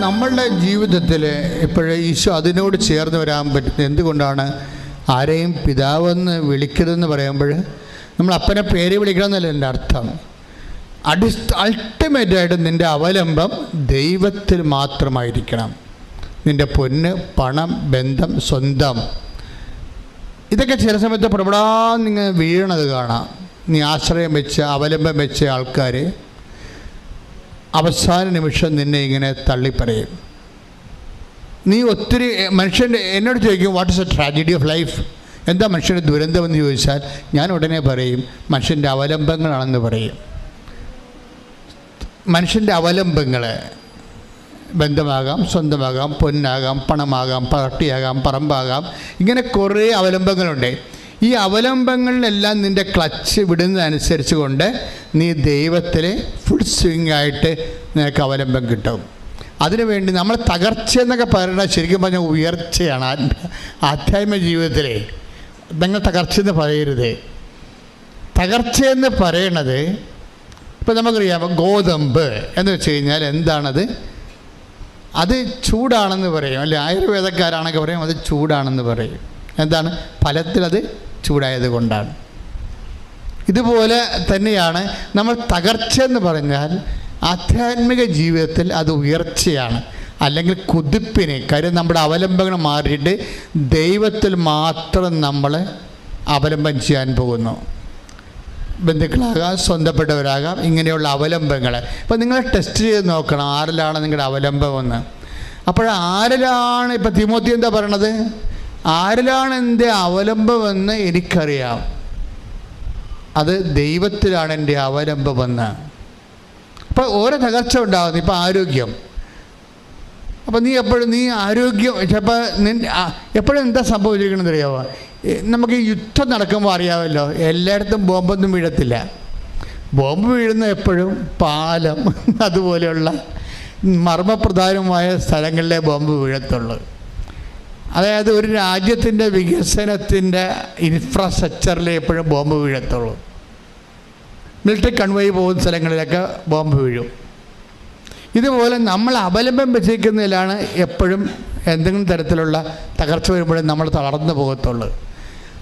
D: നമ്മളുടെ ജീവിതത്തിൽ എപ്പോഴും ഈശോ അതിനോട് ചേർന്ന് വരാൻ പറ്റുന്നത് എന്തുകൊണ്ടാണ്? ആരെയും പിതാവെന്ന് വിളിക്കരുതെന്ന് പറയുമ്പോൾ നമ്മൾ അപ്പനെ പേര് വിളിക്കണമെന്നല്ല എൻ്റെ അർത്ഥം. അൾട്ടിമേറ്റായിട്ട് നിൻ്റെ അവലംബം ദൈവത്തിൽ മാത്രമായിരിക്കണം. നിൻ്റെ പൊന്ന്, പണം, ബന്ധം, സ്വന്തം, ഇതൊക്കെ ചില സമയത്ത് പ്രബടാന്നിങ്ങനെ വീഴണത് കാണാം. നീ ആശ്രയം വെച്ച അവലംബം വെച്ച ആൾക്കാർ അവസാന നിമിഷം നിന്നെ ഇങ്ങനെ തള്ളിപ്പറയും. നീ ഒത്തിരി മനുഷ്യൻ്റെ എന്നോട് ചോദിക്കും what is A tragedy of life, എന്താ മനുഷ്യൻ്റെ ദുരന്തമെന്ന് ചോദിച്ചാൽ ഞാൻ ഉടനെ പറയും മനുഷ്യൻ്റെ അവലംബങ്ങളാണെന്ന് പറയും. മനുഷ്യൻ്റെ അവലംബങ്ങൾ ബന്ധമാകാം, സ്വന്തമാകാം, പൊന്നാകാം, പണമാകാം, പാർട്ടിയാകാം, പറമ്പാകാം, ഇങ്ങനെ കുറേ അവലംബങ്ങളുണ്ട്. ഈ അവലംബങ്ങളിലെല്ലാം നിൻ്റെ ക്ലച്ച് വിടുന്നതനുസരിച്ച് കൊണ്ട് നീ ദൈവത്തിൽ ഫുൾ സ്വിങ് ആയിട്ട് നിനക്ക് അവലംബം കിട്ടും. അതിനുവേണ്ടി നമ്മൾ തകർച്ചയെന്നൊക്കെ പറയുന്നത് ശരിക്കും പറഞ്ഞാൽ ഉയർച്ചയാണ്. ആധ്യാത്മിക ജീവിതത്തിലെ നിങ്ങൾ തകർച്ചയെന്ന് പറയരുത്. തകർച്ചയെന്ന് പറയണത് ഇപ്പം നമുക്കറിയാം, ഗോതമ്പ് എന്ന് വെച്ച് കഴിഞ്ഞാൽ എന്താണത്? അത് ചൂടാണെന്ന് പറയും അല്ലേ? ആയുർവേദക്കാരാണൊക്കെ പറയും അത് ചൂടാണെന്ന് പറയും. എന്താണ്? ഫലത്തിലത് ചൂടായത് കൊണ്ടാണ്. ഇതുപോലെ തന്നെയാണ് നമ്മൾ തകർച്ച എന്ന് പറഞ്ഞാൽ ആധ്യാത്മിക ജീവിതത്തിൽ അത് ഉയർച്ചയാണ്, അല്ലെങ്കിൽ കുതിപ്പിന്. കാര്യം നമ്മുടെ അവലംബങ്ങൾ മാറിയിട്ട് ദൈവത്തിൽ മാത്രം നമ്മൾ അവലംബം ചെയ്യാൻ പോകുന്നു. ബന്ധുക്കളാകാം, സ്വന്തപ്പെട്ടവരാകാം, ഇങ്ങനെയുള്ള അവലംബങ്ങൾ. അപ്പോൾ നിങ്ങൾ ടെസ്റ്റ് ചെയ്ത് നോക്കണം ആരിലാണ് നിങ്ങളുടെ അവലംബമെന്ന്. അപ്പോൾ ആരിലാണ്, ഇപ്പം തിമോത്തി എന്താ പറയണത്? ആരിലാണ് എൻ്റെ അവലംബമെന്ന് എനിക്കറിയാം, അത് ദൈവത്തിലാണ് എൻ്റെ അവലംബമെന്ന്. അപ്പോൾ ഓരോ തകർച്ച ഉണ്ടാകുന്നു. ഇപ്പം ആരോഗ്യം, അപ്പോൾ നീ ആരോഗ്യം ചിലപ്പോൾ എപ്പോഴും എന്താ സംഭവിച്ചിരിക്കണമെന്ന് അറിയാമോ? നമുക്ക് യുദ്ധം നടക്കുമ്പോൾ അറിയാമല്ലോ, എല്ലായിടത്തും ബോംബൊന്നും വീഴത്തില്ല. ബോംബ് വീഴുന്ന എപ്പോഴും പാലം അതുപോലെയുള്ള മർമ്മപ്രധാനമായ സ്ഥലങ്ങളിലെ ബോംബ് വീഴത്തുള്ളൂ. അതായത് ഒരു രാജ്യത്തിൻ്റെ വികസനത്തിൻ്റെ ഇൻഫ്രാസ്ട്രക്ചറിൽ എപ്പോഴും ബോംബ് വീഴത്തുള്ളൂ. മിലിറ്ററി കൺവോയ് പോകുന്ന സ്ഥലങ്ങളിലൊക്കെ ബോംബ് വീഴും. ഇതുപോലെ നമ്മൾ അവലംബം വെച്ചിരിക്കുന്നതിലാണ് എപ്പോഴും എന്തെങ്കിലും തരത്തിലുള്ള തകർച്ച വരുമ്പോഴും നമ്മൾ തളർന്നു പോകത്തുള്ളൂ.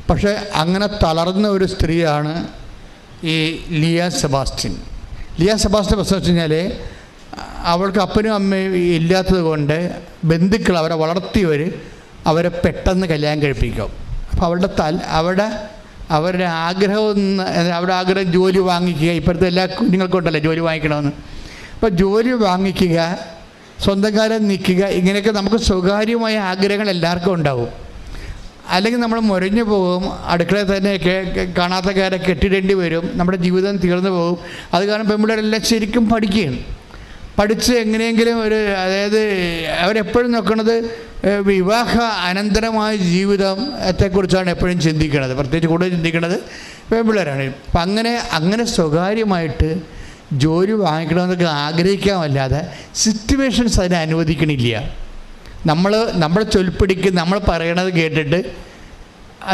D: പക്ഷേ അങ്ങനെ തളർന്ന ഒരു സ്ത്രീയാണ് ഈ ലിയ സെബാസ്റ്റ്യൻ. പ്രശ്നം വെച്ച് കഴിഞ്ഞാൽ അവൾക്ക് അപ്പനും അമ്മയും ഇല്ലാത്തത് കൊണ്ട് ബന്ധുക്കൾ അവരെ വളർത്തിയവർ അവരെ പെട്ടെന്ന് കല്യാണം കഴിപ്പിക്കും. അപ്പോൾ അവരുടെ ആഗ്രഹം ജോലി വാങ്ങിക്കുക. ഇപ്പോഴത്തെ എല്ലാ കുഞ്ഞുങ്ങൾക്കും ഉണ്ടല്ലോ ജോലി വാങ്ങിക്കണമെന്ന്. അപ്പോൾ ജോലി വാങ്ങിക്കുക, സ്വന്തം കാലം നിൽക്കുക, ഇങ്ങനെയൊക്കെ നമുക്ക് സ്വകാര്യമായ ആഗ്രഹങ്ങൾ എല്ലാവർക്കും ഉണ്ടാവും. അല്ലെങ്കിൽ നമ്മൾ മുരഞ്ഞു പോകും, അടുക്കളയിൽ തന്നെ കാണാത്ത കാരെ കെട്ടിടേണ്ടി വരും, നമ്മുടെ ജീവിതം തീർന്നു പോകും. അത് കാരണം പെൺപിള്ളേരെല്ലാം ശരിക്കും പഠിച്ച് എങ്ങനെയെങ്കിലും അതായത് അവരെപ്പോഴും നോക്കുന്നത് വിവാഹ അനന്തരമായ ജീവിതത്തെക്കുറിച്ചാണ് എപ്പോഴും ചിന്തിക്കുന്നത്. പ്രത്യേകിച്ച് കൂടുതൽ ചിന്തിക്കുന്നത് പെൺപിള്ളേരാണ്. അപ്പം അങ്ങനെ സ്വകാര്യമായിട്ട് ജോലി വാങ്ങിക്കണമെന്നൊക്കെ ആഗ്രഹിക്കാമല്ലാതെ സിറ്റുവേഷൻസ് അതിനെ അനുവദിക്കണില്ല. നമ്മളെ ചൊൽപ്പിടിക്ക് നമ്മൾ പറയണത് കേട്ടിട്ട്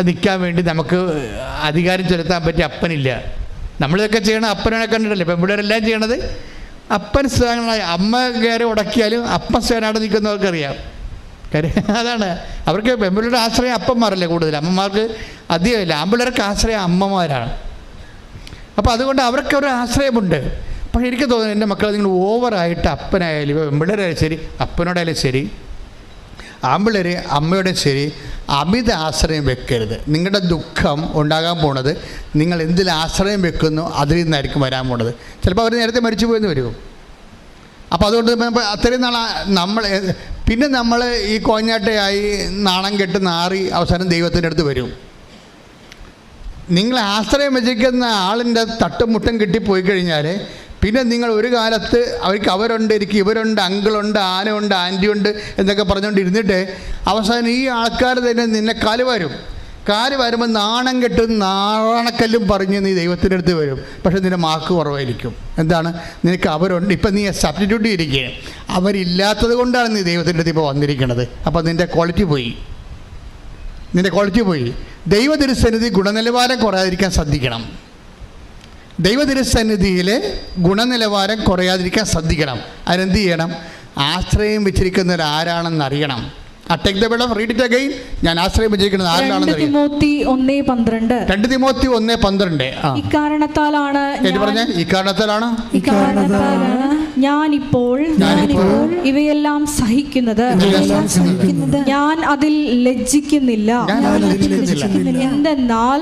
D: നിൽക്കാൻ വേണ്ടി നമുക്ക് അധികാരം ചെലുത്താൻ പറ്റിയ അപ്പനില്ല. നമ്മളിതൊക്കെ ചെയ്യണം അപ്പനെ കണ്ടിട്ടല്ലേ പെൺപിള്ളേരെല്ലാം ചെയ്യണത്. അപ്പൻ സ്ഥാനങ്ങളായി അമ്മ കയറി ഉടക്കിയാലും അപ്പൻ സ്ഥാനായിട്ട് നിൽക്കുന്നവർക്കറിയാം. കാര്യം അതാണ്, അവർക്ക് പെൺപിള്ളേരുടെ ആശ്രയം അപ്പന്മാരല്ലേ കൂടുതൽ. അമ്മമാർക്ക് അധികമില്ല, ആൺപിള്ളേർക്ക് ആശ്രയം അമ്മമാരാണ്. അപ്പോൾ അതുകൊണ്ട് അവർക്കൊരു ആശ്രയമുണ്ട്. പക്ഷേ എനിക്ക് തോന്നുന്നു എൻ്റെ മക്കൾ നിങ്ങൾ ഓവറായിട്ട് അപ്പനായാലും പെൺപിള്ളേരായാലും ശരി, അപ്പനോടായാലും ശരി, ആമ്പിള്ളേർ അമ്മയുടെ ശരി അമിത ആശ്രയം വെക്കരുത്. നിങ്ങളുടെ ദുഃഖം ഉണ്ടാകാൻ പോണത് നിങ്ങൾ എന്തിൽ ആശ്രയം വെക്കുന്നു അതിൽ നിന്നായിരിക്കും വരാൻ പോണത്. ചിലപ്പോൾ അവർ നേരത്തെ മരിച്ചു പോയെന്ന് വരും. അപ്പോൾ അതുകൊണ്ട് അത്രയും പിന്നെ നമ്മൾ ഈ കോഞ്ഞാട്ടയായി നാണം കെട്ട് നാറി അവസാനം ദൈവത്തിൻ്റെ അടുത്ത് വരും. നിങ്ങൾ ആശ്രയം വെച്ചിരിക്കുന്ന ആളിൻ്റെ തട്ടും മുട്ടും കിട്ടിപ്പോയി കഴിഞ്ഞാൽ പിന്നെ നിങ്ങൾ ഒരു കാലത്ത് അവരുണ്ട്, എനിക്ക് ഇവരുണ്ട്, അങ്കിളുണ്ട്, ആനയുണ്ട്, ആൻറ്റിയുണ്ട് എന്നൊക്കെ പറഞ്ഞുകൊണ്ടിരുന്നിട്ട് അവസാനം ഈ ആൾക്കാർ തന്നെ നിന്നെ കാല് വരുമ്പോൾ നാണം കെട്ടും നാണക്കല്ലും പറഞ്ഞ് നീ ദൈവത്തിൻ്റെ അടുത്ത് വരും. പക്ഷെ നിൻ്റെ മാർക്ക് കുറവായിരിക്കും. എന്താണ്? നിനക്ക് അവരുണ്ട്. ഇപ്പം നീ സബ്സ്റ്റിറ്റ്യൂട്ട് ചെയ്തിരിക്കുകയാണ്. അവരില്ലാത്തത് കൊണ്ടാണ് നീ ദൈവത്തിൻ്റെ അടുത്ത് ഇപ്പോൾ വന്നിരിക്കുന്നത്. അപ്പോൾ നിൻ്റെ ക്വാളിറ്റി പോയി. ദൈവതിരുസന്നിധി ഗുണനിലവാരം കുറയാതിരിക്കാൻ ശ്രദ്ധിക്കണം. ദൈവതിരുസന്നിധിയിൽ ഗുണനിലവാരം കുറയാതിരിക്കാൻ ശ്രദ്ധിക്കണം. അതിനെന്ത് ചെയ്യണം? ആശ്രയം വെച്ചിരിക്കുന്നവരാരാണെന്ന് അറിയണം. Take the word of read it again. ഞാൻ ആശ്രയം വെച്ചിരിക്കുന്നത് ആരിലാണെന്ന് അറിയാം.
A: 2 തിമോത്തി 1:12.
D: 2 തിമോത്തി 1:12.
A: ഇക്കാരണത്താലാണ് ഞാനിപ്പോൾ ഇവയെല്ലാം സഹിക്കുന്നത്. ഞാൻ അതിൽ ലജ്ജിക്കുന്നില്ല. എന്തെന്നാൽ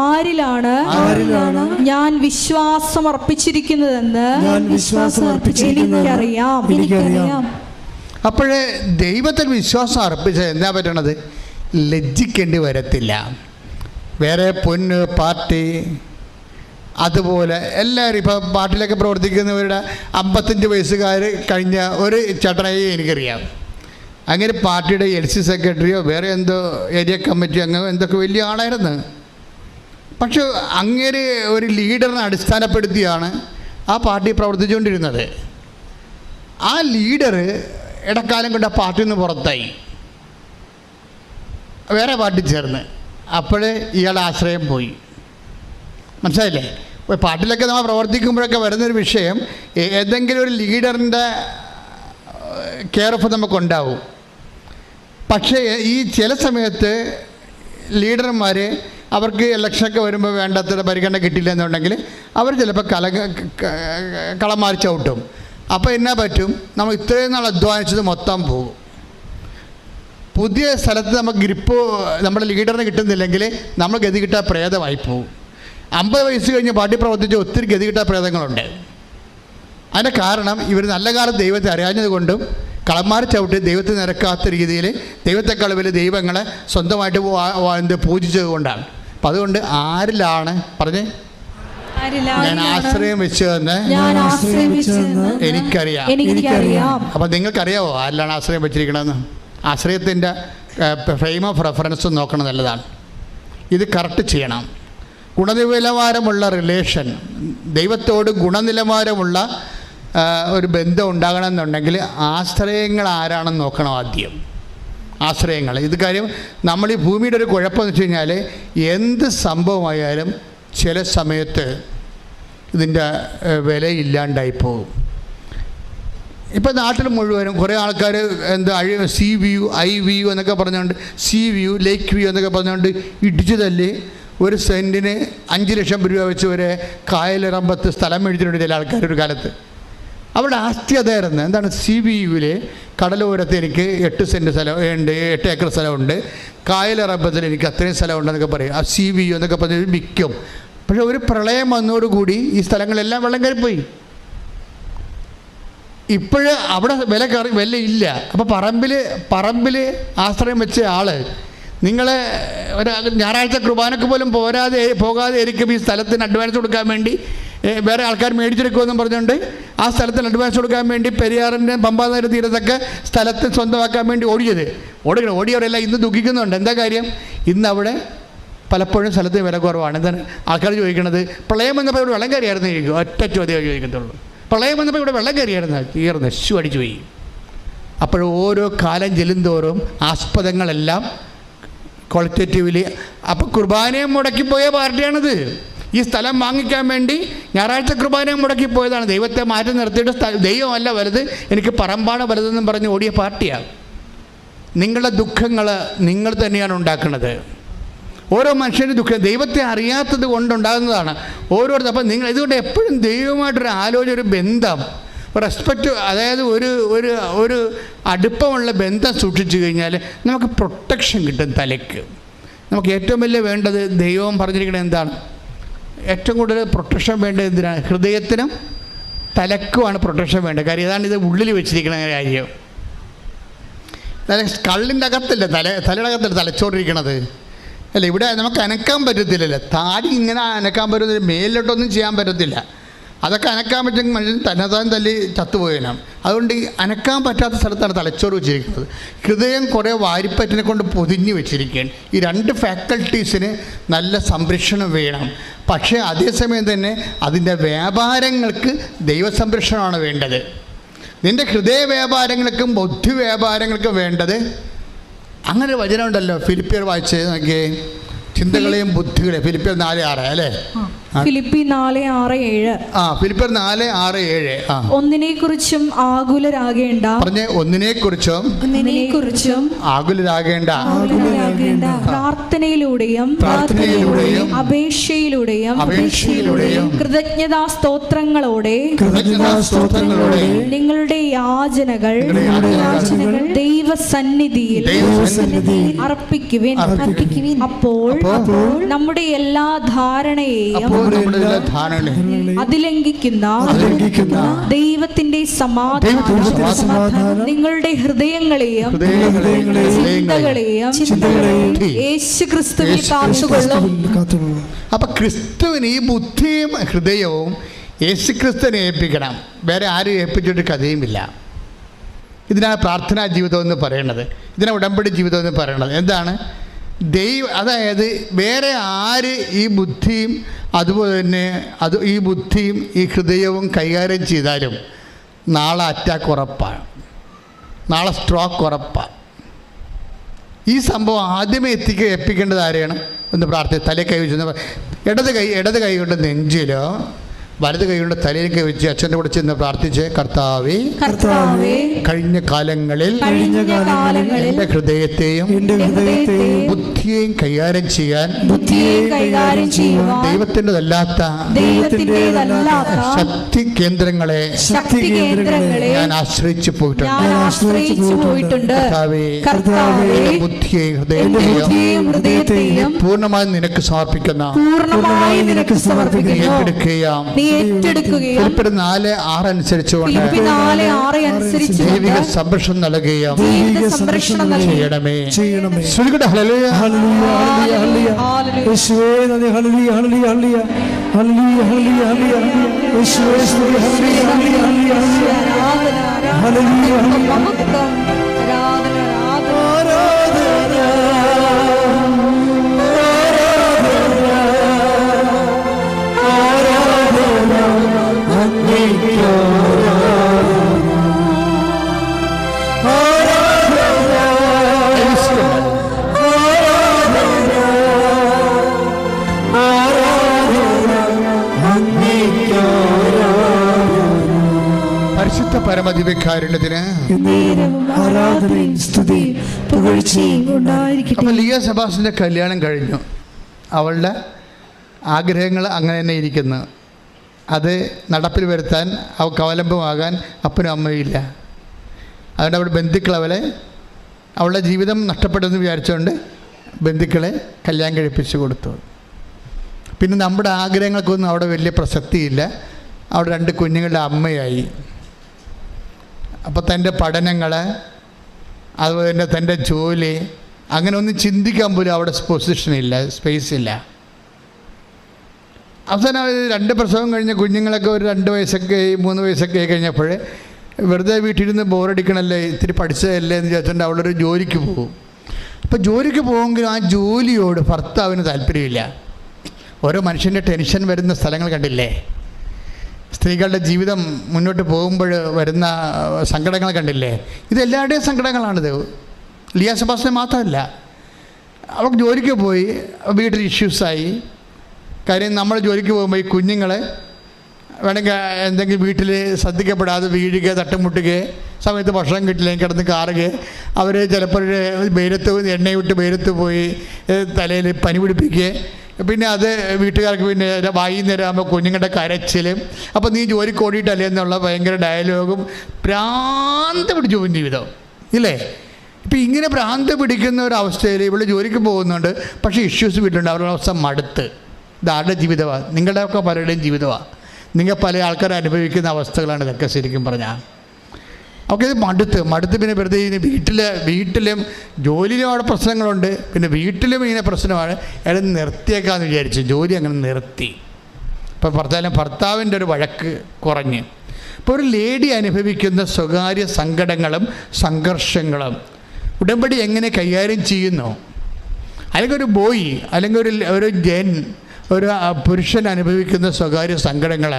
A: ആരിലാണ് ഞാൻ വിശ്വാസം അർപ്പിച്ചിരിക്കുന്നതെന്ന് എനിക്കറിയാം.
D: അപ്പോഴേ ദൈവത്തിൽ വിശ്വാസം അർപ്പിച്ചാൽ എന്താ പറ്റണത്? ലജ്ജിക്കേണ്ടി വരത്തില്ല. വേറെ പൊന്ന് പാർട്ടി അതുപോലെ എല്ലാവരും ഇപ്പോൾ പാർട്ടിയിലൊക്കെ പ്രവർത്തിക്കുന്നവരുടെ 55 വയസ്സുകാർ കഴിഞ്ഞ ഒരു ചേട്ടനായി എനിക്കറിയാം. അങ്ങനെ പാർട്ടിയുടെ LC സെക്രട്ടറിയോ വേറെ എന്തോ ഏരിയ കമ്മിറ്റി അംഗമോ എന്തൊക്കെ വലിയ ആളായിരുന്നു. പക്ഷെ അങ്ങനെ ഒരു ലീഡറിനെ അടിസ്ഥാനപ്പെടുത്തിയാണ് ആ പാർട്ടി പ്രവർത്തിച്ചുകൊണ്ടിരുന്നത്. ആ ലീഡർ ഇടക്കാലം കൊണ്ട് ആ പാർട്ടിയിൽ നിന്ന് പുറത്തായി, വേറെ പാർട്ടി ചേർന്ന്. അപ്പോൾ ഇയാളുടെ ആശ്രയം പോയി. മനസ്സിലായില്ലേ? പാർട്ടിയിലൊക്കെ നമ്മൾ പ്രവർത്തിക്കുമ്പോഴൊക്കെ വരുന്നൊരു വിഷയം, ഏതെങ്കിലും ഒരു ലീഡറിൻ്റെ കെയർ ഓഫ് നമുക്കുണ്ടാവും. പക്ഷേ ഈ ചില സമയത്ത് ലീഡർമാർ അവർക്ക് ഇലക്ഷനൊക്കെ വരുമ്പോൾ വേണ്ടത്ര പരിഗണന കിട്ടില്ല എന്നുണ്ടെങ്കിൽ അവർ ചിലപ്പോൾ കളം മാറി ചവിട്ടും. അപ്പോൾ എന്നാ പറ്റും? നമ്മൾ ഇത്രയും നാൾ അധ്വാനിച്ചത് മൊത്തം പോകും. പുതിയ സ്ഥലത്ത് നമുക്ക് ഗ്രിപ്പ് നമ്മുടെ ലീഡറിന് കിട്ടുന്നില്ലെങ്കിൽ നമ്മൾ ഗതികിട്ട പ്രേതമായി പോകും. 50 വയസ്സ് കഴിഞ്ഞ് പാർട്ടി പ്രവർത്തിച്ച ഒത്തിരി ഗതികിട്ട പ്രേതങ്ങളുണ്ട്. അതിൻ്റെ കാരണം ഇവർ നല്ല കാലം ദൈവത്തെ അറിയാഞ്ഞത് കൊണ്ടും കളമാറി ചവിട്ടി ദൈവത്തെ നിരക്കാത്ത രീതിയിൽ ദൈവത്തെക്കാൾ വലിയ ദൈവങ്ങളെ സ്വന്തമായിട്ട് പൂജിച്ചത് കൊണ്ടാണ്. അപ്പം അതുകൊണ്ട് ആരിലാണ് പറഞ്ഞേ? ഞാൻ ആശ്രയം വെച്ചതെന്ന് എനിക്കറിയാം. അപ്പം നിങ്ങൾക്കറിയാവോ ആരിലാണ് ആശ്രയം വെച്ചിരിക്കണമെന്ന്? ആശ്രയത്തിൻ്റെ ഫ്രെയിം ഓഫ് റെഫറൻസ് നോക്കണം, നല്ലതാണ്. ഇത് കറക്റ്റ് ചെയ്യണം. ഗുണനിലവാരമുള്ള റിലേഷൻ, ദൈവത്തോട് ഗുണനിലവാരമുള്ള ഒരു ബന്ധം ഉണ്ടാകണമെന്നുണ്ടെങ്കിൽ ആശ്രയങ്ങൾ ആരാണെന്ന് നോക്കണം ആദ്യം. ആശ്രയങ്ങൾ ഇത് കാര്യം നമ്മൾ ഈ ഭൂമിയുടെ ഒരു കുഴപ്പമെന്ന് വെച്ച് കഴിഞ്ഞാൽ എന്ത് സംഭവമായാലും ചില സമയത്ത് ഇതിൻ്റെ വിലയില്ലാണ്ടായിപ്പോകും. ഇപ്പം നാട്ടിൽ മുഴുവനും കുറേ ആൾക്കാർ സീ വ്യൂ, IVU എന്നൊക്കെ പറഞ്ഞുകൊണ്ട് വ്യൂ, ലേക്ക് വ്യൂ എന്നൊക്കെ പറഞ്ഞുകൊണ്ട് ഇടിച്ചു തല്ലി ഒരു സെൻറ്റിന് 5 ലക്ഷം രൂപ വെച്ച് ഒരു കായലിറമ്പത്ത് സ്ഥലം മേടിച്ചിട്ടുണ്ട് ചില ആൾക്കാർ ഒരു കാലത്ത്. അവിടെ ആസ്തി അതായിരുന്നു. എന്താണ്? CVUവിൽ കടലോരത്ത് എനിക്ക് 8 സെൻറ്റ് സ്ഥലമുണ്ട്, 8 ഏക്കർ സ്ഥലമുണ്ട്, കായലിറമ്പത്തിൽ എനിക്ക് അത്രയും സ്ഥലമുണ്ടെന്നൊക്കെ പറയും. ആ CVU എന്നൊക്കെ പറഞ്ഞ് വിൽക്കും. പക്ഷേ ഒരു പ്രളയം വന്നതോടുകൂടി ഈ സ്ഥലങ്ങളെല്ലാം വെള്ളം കയറിപ്പോയി. ഇപ്പോഴ് അവിടെ വിലയില്ല. അപ്പോൾ പറമ്പിൽ ആശ്രയം വെച്ച ആൾ നിങ്ങളെ ഒരു ഞായറാഴ്ച കുർബാനക്ക് പോലും പോകാതെ ഇരിക്കും. ഈ സ്ഥലത്തിന് അഡ്വാൻസ് കൊടുക്കാൻ വേണ്ടി വേറെ ആൾക്കാർ മേടിച്ചെടുക്കുമെന്നും പറഞ്ഞുകൊണ്ട് ആ സ്ഥലത്തിന് അഡ്വാൻസ് കൊടുക്കാൻ വേണ്ടി പെരിയാറിൻ്റെ പമ്പാനദി തീരത്തൊക്കെ സ്ഥലത്ത് സ്വന്തമാക്കാൻ വേണ്ടി ഓടിയവരെല്ലാം ഇന്ന് ദുഃഖിക്കുന്നുണ്ട്. എന്താ കാര്യം? ഇന്ന് അവിടെ പലപ്പോഴും സ്ഥലത്ത് വില കുറവാണ്. എന്താണ് ആൾക്കാർ ചോദിക്കുന്നത്? പ്രളയം വന്നപ്പോൾ ഇവിടെ വെള്ളം കയറിയായിരുന്നു ചോദിക്കും. ഒറ്റ ചോദ്യമേ ചോദിക്കത്തുള്ളൂ. പ്രളയം വന്നപ്പോൾ ഇവിടെ വെള്ളം കയറിയായിരുന്നു, നെശു അടിച്ചു പോയി. അപ്പോൾ ഓരോ കാലം ചെല്ലുന്തോറും ആസ്പദങ്ങളെല്ലാം ക്വാളിറ്റേറ്റീവ്ലി. അപ്പോൾ കുർബാനയും മുടക്കിപ്പോയ പാർട്ടിയാണിത്. ഈ സ്ഥലം വാങ്ങിക്കാൻ വേണ്ടി ഞായറാഴ്ച കുർബാനയും മുടക്കിപ്പോയതാണ്. ദൈവത്തെ മാറ്റി നിർത്തിയിട്ട് ദൈവമല്ല വലുത്, എനിക്ക് പറമ്പാണ് വലുതെന്നും പറഞ്ഞ് ഓടിയ പാർട്ടിയാണ്. നിങ്ങളുടെ ദുഃഖങ്ങൾ നിങ്ങൾ തന്നെയാണ് ഉണ്ടാക്കുന്നത്. ഓരോ മനുഷ്യൻ്റെ ദുഃഖം ദൈവത്തെ അറിയാത്തത് കൊണ്ടുണ്ടാകുന്നതാണ് ഓരോരുത്തർ. അപ്പം നിങ്ങൾ ഇതുകൊണ്ട് എപ്പോഴും ദൈവമായിട്ടൊരു ആലോചന, ഒരു ബന്ധം, റെസ്പെക്റ്റ്, അതായത് ഒരു അടുപ്പമുള്ള ബന്ധം സൂക്ഷിച്ചു കഴിഞ്ഞാൽ നമുക്ക് പ്രൊട്ടക്ഷൻ കിട്ടും തലയ്ക്ക്. നമുക്ക് ഏറ്റവും വലിയ വേണ്ടത്, ദൈവം പറഞ്ഞിരിക്കുന്നത് എന്താണ്? ഏറ്റവും കൂടുതൽ പ്രൊട്ടക്ഷൻ വേണ്ടത് എന്തിനാണ്? ഹൃദയത്തിനും തലക്കുമാണ് പ്രൊട്ടക്ഷൻ വേണ്ടത്. കാര്യം ഇതാണ് ഇത് ഉള്ളിൽ വെച്ചിരിക്കുന്ന കാര്യം. കള്ളിൻ്റെ അകത്തല്ല, തലയുടെ അകത്തല്ല തലച്ചോറിരിക്കണത് അല്ല. ഇവിടെ നമുക്ക് അനക്കാൻ പറ്റത്തില്ലല്ലോ. താടി ഇങ്ങനെ അനക്കാൻ പറ്റത്തില്ല, മേലിലോട്ടൊന്നും ചെയ്യാൻ പറ്റത്തില്ല. അതൊക്കെ അനക്കാൻ പറ്റുമെങ്കിൽ മനുഷ്യൻ തന്നെത്താൻ തല്ലി ചത്തുപോയനാം. അതുകൊണ്ട് ഈ അനക്കാൻ പറ്റാത്ത സ്ഥലത്താണ് തലച്ചോറ് വെച്ചിരിക്കുന്നത്. ഹൃദയം കുറേ വാരിപ്പറ്റിനെ കൊണ്ട് പൊതിഞ്ഞ് വെച്ചിരിക്കുകയാണ്. ഈ രണ്ട് ഫാക്കൽറ്റീസിന് നല്ല സംരക്ഷണം വേണം. പക്ഷേ അതേസമയം തന്നെ അതിൻ്റെ വ്യാപാരങ്ങൾക്ക് ദൈവസംരക്ഷണമാണ് വേണ്ടത്. നിൻ്റെ ഹൃദയ വ്യാപാരങ്ങൾക്കും ബുദ്ധി വ്യാപാരങ്ങൾക്കും വേണ്ടത് അങ്ങനെ വചനമുണ്ടല്ലോ. ഫിലിപ്പിയർ വായിച്ച് നോക്കിയേ, ചിന്തകളെയും ബുദ്ധികളെയും. ഫിലിപ്പിയർ 4:6 അല്ലേ?
A: ഫിലിപ്പി 4:6-7.
D: ഫിലിപ്പിയർ 4:6-7.
A: ഒന്നിനെക്കുറിച്ചും ആകുലരാകേണ്ട.
D: പറഞ്ഞേ, ഒന്നിനെക്കുറിച്ചും ആകുലരാകേണ്ട.
A: പ്രാർത്ഥനയിലൂടെയും അപേക്ഷയിലൂടെയും കൃതജ്ഞതാ സ്തോത്രങ്ങളോടെ നിങ്ങളുടെ യാചനകൾ ദൈവസന്നിധിയിൽ അർപ്പിക്കുവിൻ. അപ്പോൾ നമ്മുടെ എല്ലാ ധാരണയെയും അതിലംഘിക്കുന്ന ദൈവത്തിന്റെ സമാധാനം നിങ്ങളുടെ ഹൃദയങ്ങളെയും ചിന്തകളെയും യേശുക്രിസ്തുവിൽ കാത്തുകൊള്ളും.
D: അപ്പൊ ക്രിസ്തുവിന് ഈ ബുദ്ധിയും ഹൃദയവും യേശുക്രിസ്തുവിനെ ഏൽപ്പിക്കണം. വേറെ ആരും ഏൽപ്പിച്ചിട്ട് കഥയുമില്ല. ഇതിനാണ് പ്രാർത്ഥനാ ജീവിതം എന്ന് പറയുന്നത്. ഇതിനാണ് ഉടമ്പടി ജീവിതം എന്ന് പറയുന്നത്. എന്താണ്? അതായത് വേറെ ആര് ഈ ബുദ്ധിയും അതുപോലെ തന്നെ ഈ ബുദ്ധിയും ഈ ഹൃദയവും കൈകാര്യം ചെയ്താലും നാളെ അറ്റാക്ക് ഉറപ്പാണ്, നാളെ സ്ട്രോക്ക് ഉറപ്പാണ്. ഈ സംഭവം ആദ്യമേ ഏൽപ്പിക്കേണ്ടത് ആരെയാണ്? ഒന്ന് പ്രാർത്ഥിച്ച് തലയിൽ കൈ വെച്ച്, ഇടത് കൈ കൊണ്ട് നെഞ്ചിലോ വലത് കൈ കൊണ്ട് തലയിൽ കൈ വെച്ച് അച്ഛൻ്റെ കൂടെ ചെന്ന് പ്രാർത്ഥിച്ച്, കർത്താവേ, കഴിഞ്ഞ കാലങ്ങളിൽ എൻ്റെ ഹൃദയത്തെയും ബുദ്ധിയെയും കൈകാര്യം ചെയ്യാൻ ദൈവത്തിൻ്റെതല്ലാത്ത ശക്തി കേന്ദ്രങ്ങളെ ഞാൻ ആശ്രയിച്ചു പോയിട്ടുണ്ട്. കർത്താവേ, ബുദ്ധിയെയും ഹൃദയത്തെയും പൂർണ്ണമായും നിനക്ക് സമർപ്പിക്കുന്ന ഏറ്റെടുക്കുകയും 4:6 അനുസരിച്ചുകൊണ്ട് ദൈവിക സംരക്ഷണം നൽകുകയും ചെയ്യണമേ. പരിശുദ്ധ പരമദിവ്യകാരുണ്യത്തിന് അപ്പം ലിയ സെബാസ്റ്റിൻ്റെ കല്യാണം കഴിഞ്ഞു. അവളുടെ ആഗ്രഹങ്ങൾ അങ്ങനെ തന്നെ ഇരിക്കുന്നു. അത് നടപ്പിൽ വരുത്താൻ അവൾക്ക് അവലംബമാകാൻ അപ്പനും അമ്മയില്ല. അതുകൊണ്ട് അവളുടെ ബന്ധുക്കൾ അവളുടെ ജീവിതം നഷ്ടപ്പെടുമെന്ന് വിചാരിച്ചുകൊണ്ട് ബന്ധുക്കളെ കല്യാണം കഴിപ്പിച്ച് കൊടുത്തു. പിന്നെ നമ്മുടെ ആഗ്രഹങ്ങൾക്കൊന്നും അവിടെ വലിയ പ്രസക്തിയില്ല. അവിടെ 2 കുഞ്ഞുങ്ങളുടെ അമ്മയായി. അപ്പോൾ തൻ്റെ പഠനങ്ങൾ, അതുപോലെ തന്നെ തൻ്റെ ജോലി, അങ്ങനെ ഒന്നും ചിന്തിക്കാൻ പോലും അവിടെ പൊസിഷനില്ല, സ്പേസ് ഇല്ല. അവസാനം 2 പ്രസവം കഴിഞ്ഞ കുഞ്ഞുങ്ങളൊക്കെ ഒരു 2 വയസ്സൊക്കെ 3 വയസ്സൊക്കെ കഴിഞ്ഞപ്പോൾ വെറുതെ വീട്ടിലിരുന്ന് ബോറടിക്കണമല്ലേ, ഇത്തിരി പഠിച്ചതല്ലേ എന്ന് ചോദിച്ചുകൊണ്ട് അവളൊരു ജോലിക്ക് പോകും. അപ്പോൾ ജോലിക്ക് പോകുമെങ്കിലും ആ ജോലിയോട് ഭർത്താവിന് താല്പര്യമില്ല. ഓരോ മനുഷ്യൻ്റെ ടെൻഷൻ വരുന്ന സ്ഥലങ്ങൾ കണ്ടില്ലേ? സ്ത്രീകളുടെ ജീവിതം മുന്നോട്ട് പോകുമ്പോൾ വരുന്ന സങ്കടങ്ങൾ കണ്ടില്ലേ? ഇതെല്ലാവരുടെയും സങ്കടങ്ങളാണിത്. ലിയ സെബാസ്റ്റിന് മാത്രമല്ല. അവൾക്ക് ജോലിക്ക് പോയി, വീട്ടിൽ ഇഷ്യൂസായി. കാര്യം നമ്മൾ ജോലിക്ക് പോകുമ്പോൾ ഈ കുഞ്ഞുങ്ങളെ വേണമെങ്കിൽ എന്തെങ്കിലും വീട്ടിൽ ശ്രദ്ധിക്കപ്പെടാതെ വീഴുക, തട്ടുമുട്ടുക, സമയത്ത് ഭക്ഷണം കിട്ടില്ല, കിടന്ന് കാറുക, അവർ ചിലപ്പോൾ വെയിലത്ത് എണ്ണയിട്ട് വെയിലത്ത് പോയി തലയിൽ പനി പിടിപ്പിക്കുക, പിന്നെ അത് വീട്ടുകാർക്ക് പിന്നെ വൈകുന്നേരം ആകുമ്പോൾ കുഞ്ഞുങ്ങളുടെ കരച്ചിലും, അപ്പോൾ നീ ജോലിക്ക് ഓടിയിട്ടല്ലേ എന്നുള്ള ഭയങ്കര ഡയലോഗും, ഭ്രാന്ത് പിടിച്ചു പോകും ജീവിതം ഇല്ലേ? ഇപ്പം ഇങ്ങനെ ഭ്രാന്ത് പിടിക്കുന്ന ഒരു അവസ്ഥയിൽ ഇവിടെ ജോലിക്ക് പോകുന്നുണ്ട്, പക്ഷേ ഇഷ്യൂസ് വീട്ടിലുണ്ട്. അവരുടെ അവസ്ഥ മടുത്ത്. ഇതാരുടെ ജീവിതമാണ്? നിങ്ങളുടെയൊക്കെ പലരുടെയും ജീവിതമാണ്. നിങ്ങൾ പല ആൾക്കാർ അനുഭവിക്കുന്ന അവസ്ഥകളാണ് ഇതൊക്കെ ശരിക്കും പറഞ്ഞാൽ. അവർക്ക് ഇത് മടുത്ത് പിന്നെ വെറുതെ വീട്ടിലും ജോലിയിലും അവിടെ പ്രശ്നങ്ങളുണ്ട്, പിന്നെ വീട്ടിലും ഇങ്ങനെ പ്രശ്നമാണ്. അയാൾ നിർത്തിയേക്കാമെന്ന് വിചാരിച്ചു, ജോലി അങ്ങനെ നിർത്തി. ഇപ്പോൾ ഭർത്താവിൻ്റെ ഒരു വഴക്ക് കുറഞ്ഞ്. ഇപ്പോൾ ഒരു ലേഡി അനുഭവിക്കുന്ന സ്വകാര്യ സങ്കടങ്ങളും സംഘർഷങ്ങളും ഉടമ്പടി എങ്ങനെ കൈകാര്യം ചെയ്യുന്നു, അല്ലെങ്കിൽ ഒരു ബോയ് അല്ലെങ്കിൽ ഒരു ഒരു പുരുഷൻ അനുഭവിക്കുന്ന സ്വകാര്യ സങ്കടങ്ങൾ,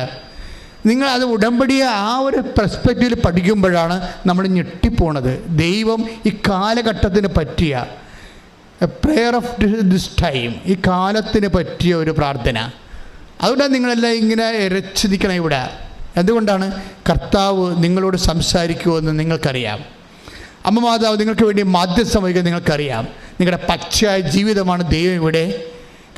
D: നിങ്ങൾ അത് ഉടമ്പടിയെ ആ ഒരു പെർസ്പെക്റ്റീവിൽ പഠിക്കുമ്പോഴാണ് നമ്മൾ ഞെട്ടിപ്പോണത്. ദൈവം ഈ കാലഘട്ടത്തിന് പറ്റിയ പ്രെയർ ഓഫ് ദിസ് ടൈം, ഈ കാലത്തിന് പറ്റിയ ഒരു പ്രാർത്ഥന. അതുകൊണ്ടാണ് നിങ്ങളെല്ലാം ഇങ്ങനെ ഇരച്ചു നിൽക്കണം ഇവിടെ. എന്തുകൊണ്ടാണ്? കർത്താവ് നിങ്ങളോട് സംസാരിക്കുമെന്ന് നിങ്ങൾക്കറിയാം. അമ്മ മാതാവ് നിങ്ങൾക്ക് വേണ്ടി മാധ്യസ്ഥം വഹിക്കാൻ നിങ്ങൾക്കറിയാം. നിങ്ങളുടെ പച്ചയായ ജീവിതമാണ് ദൈവം ഇവിടെ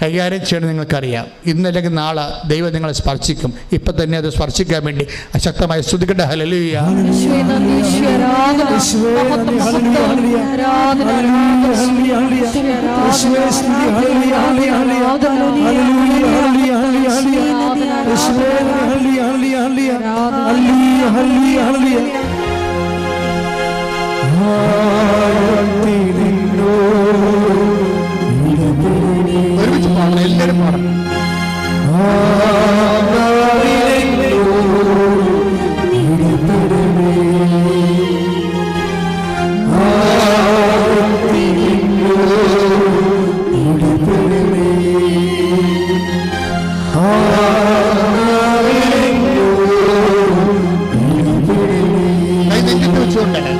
D: കൈകാര്യം ചെയ്യണം നിങ്ങൾക്കറിയാം. ഇന്നല്ലെങ്കിൽ നാളെ ദൈവം നിങ്ങളെ സ്പർശിക്കും. ഇപ്പം തന്നെ അത് സ്പർശിക്കാൻ വേണ്ടി ശക്തമായി സ്തുതിക്കട്ടെ. ഹല്ലേലൂയ. ഒരുമിച്ച് പാടണം, എല്ലാവരും പാടണം.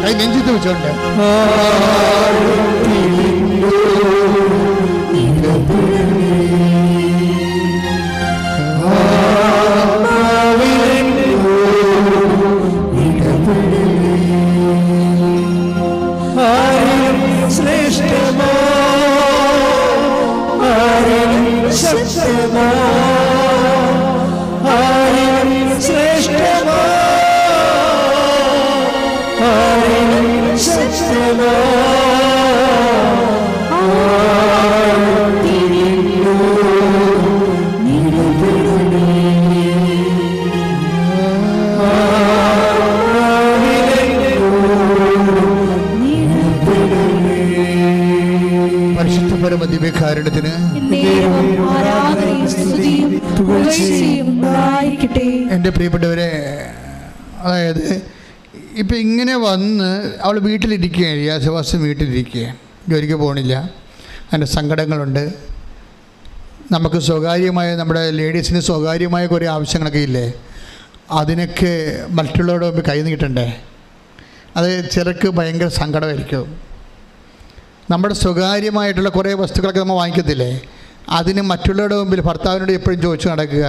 D: കൈ നെഞ്ചത്ത് വെച്ചോണ്ട് ദിവ്യകാരുണ്യത്തിന് എൻ്റെ പ്രിയപ്പെട്ടവരെ, അതായത് ഇപ്പം ഇങ്ങനെ വന്ന് അവൾ വീട്ടിലിരിക്കുകയാണ്, യാസവാസം വീട്ടിലിരിക്കുകയാണ്, ജോലിക്ക് പോകണില്ല, അതിൻ്റെ സങ്കടങ്ങളുണ്ട്. നമുക്ക് സ്വകാര്യമായ, നമ്മുടെ ലേഡീസിന് സ്വകാര്യമായ കുറേ ആവശ്യങ്ങളൊക്കെ ഇല്ലേ, അതിനൊക്കെ മറ്റുള്ളവരുടെ മുമ്പ് കൈ നീട്ടണ്ടേ? അത് ചിലർക്ക് ഭയങ്കര സങ്കടമായിരിക്കും. നമ്മുടെ സ്വകാര്യമായിട്ടുള്ള കുറേ വസ്തുക്കളൊക്കെ നമ്മൾ വാങ്ങിക്കത്തില്ലേ, അതിന് മറ്റുള്ളവരുടെ മുമ്പിൽ ഭർത്താവിനോട് എപ്പോഴും ചോദിച്ചു നടക്കുക,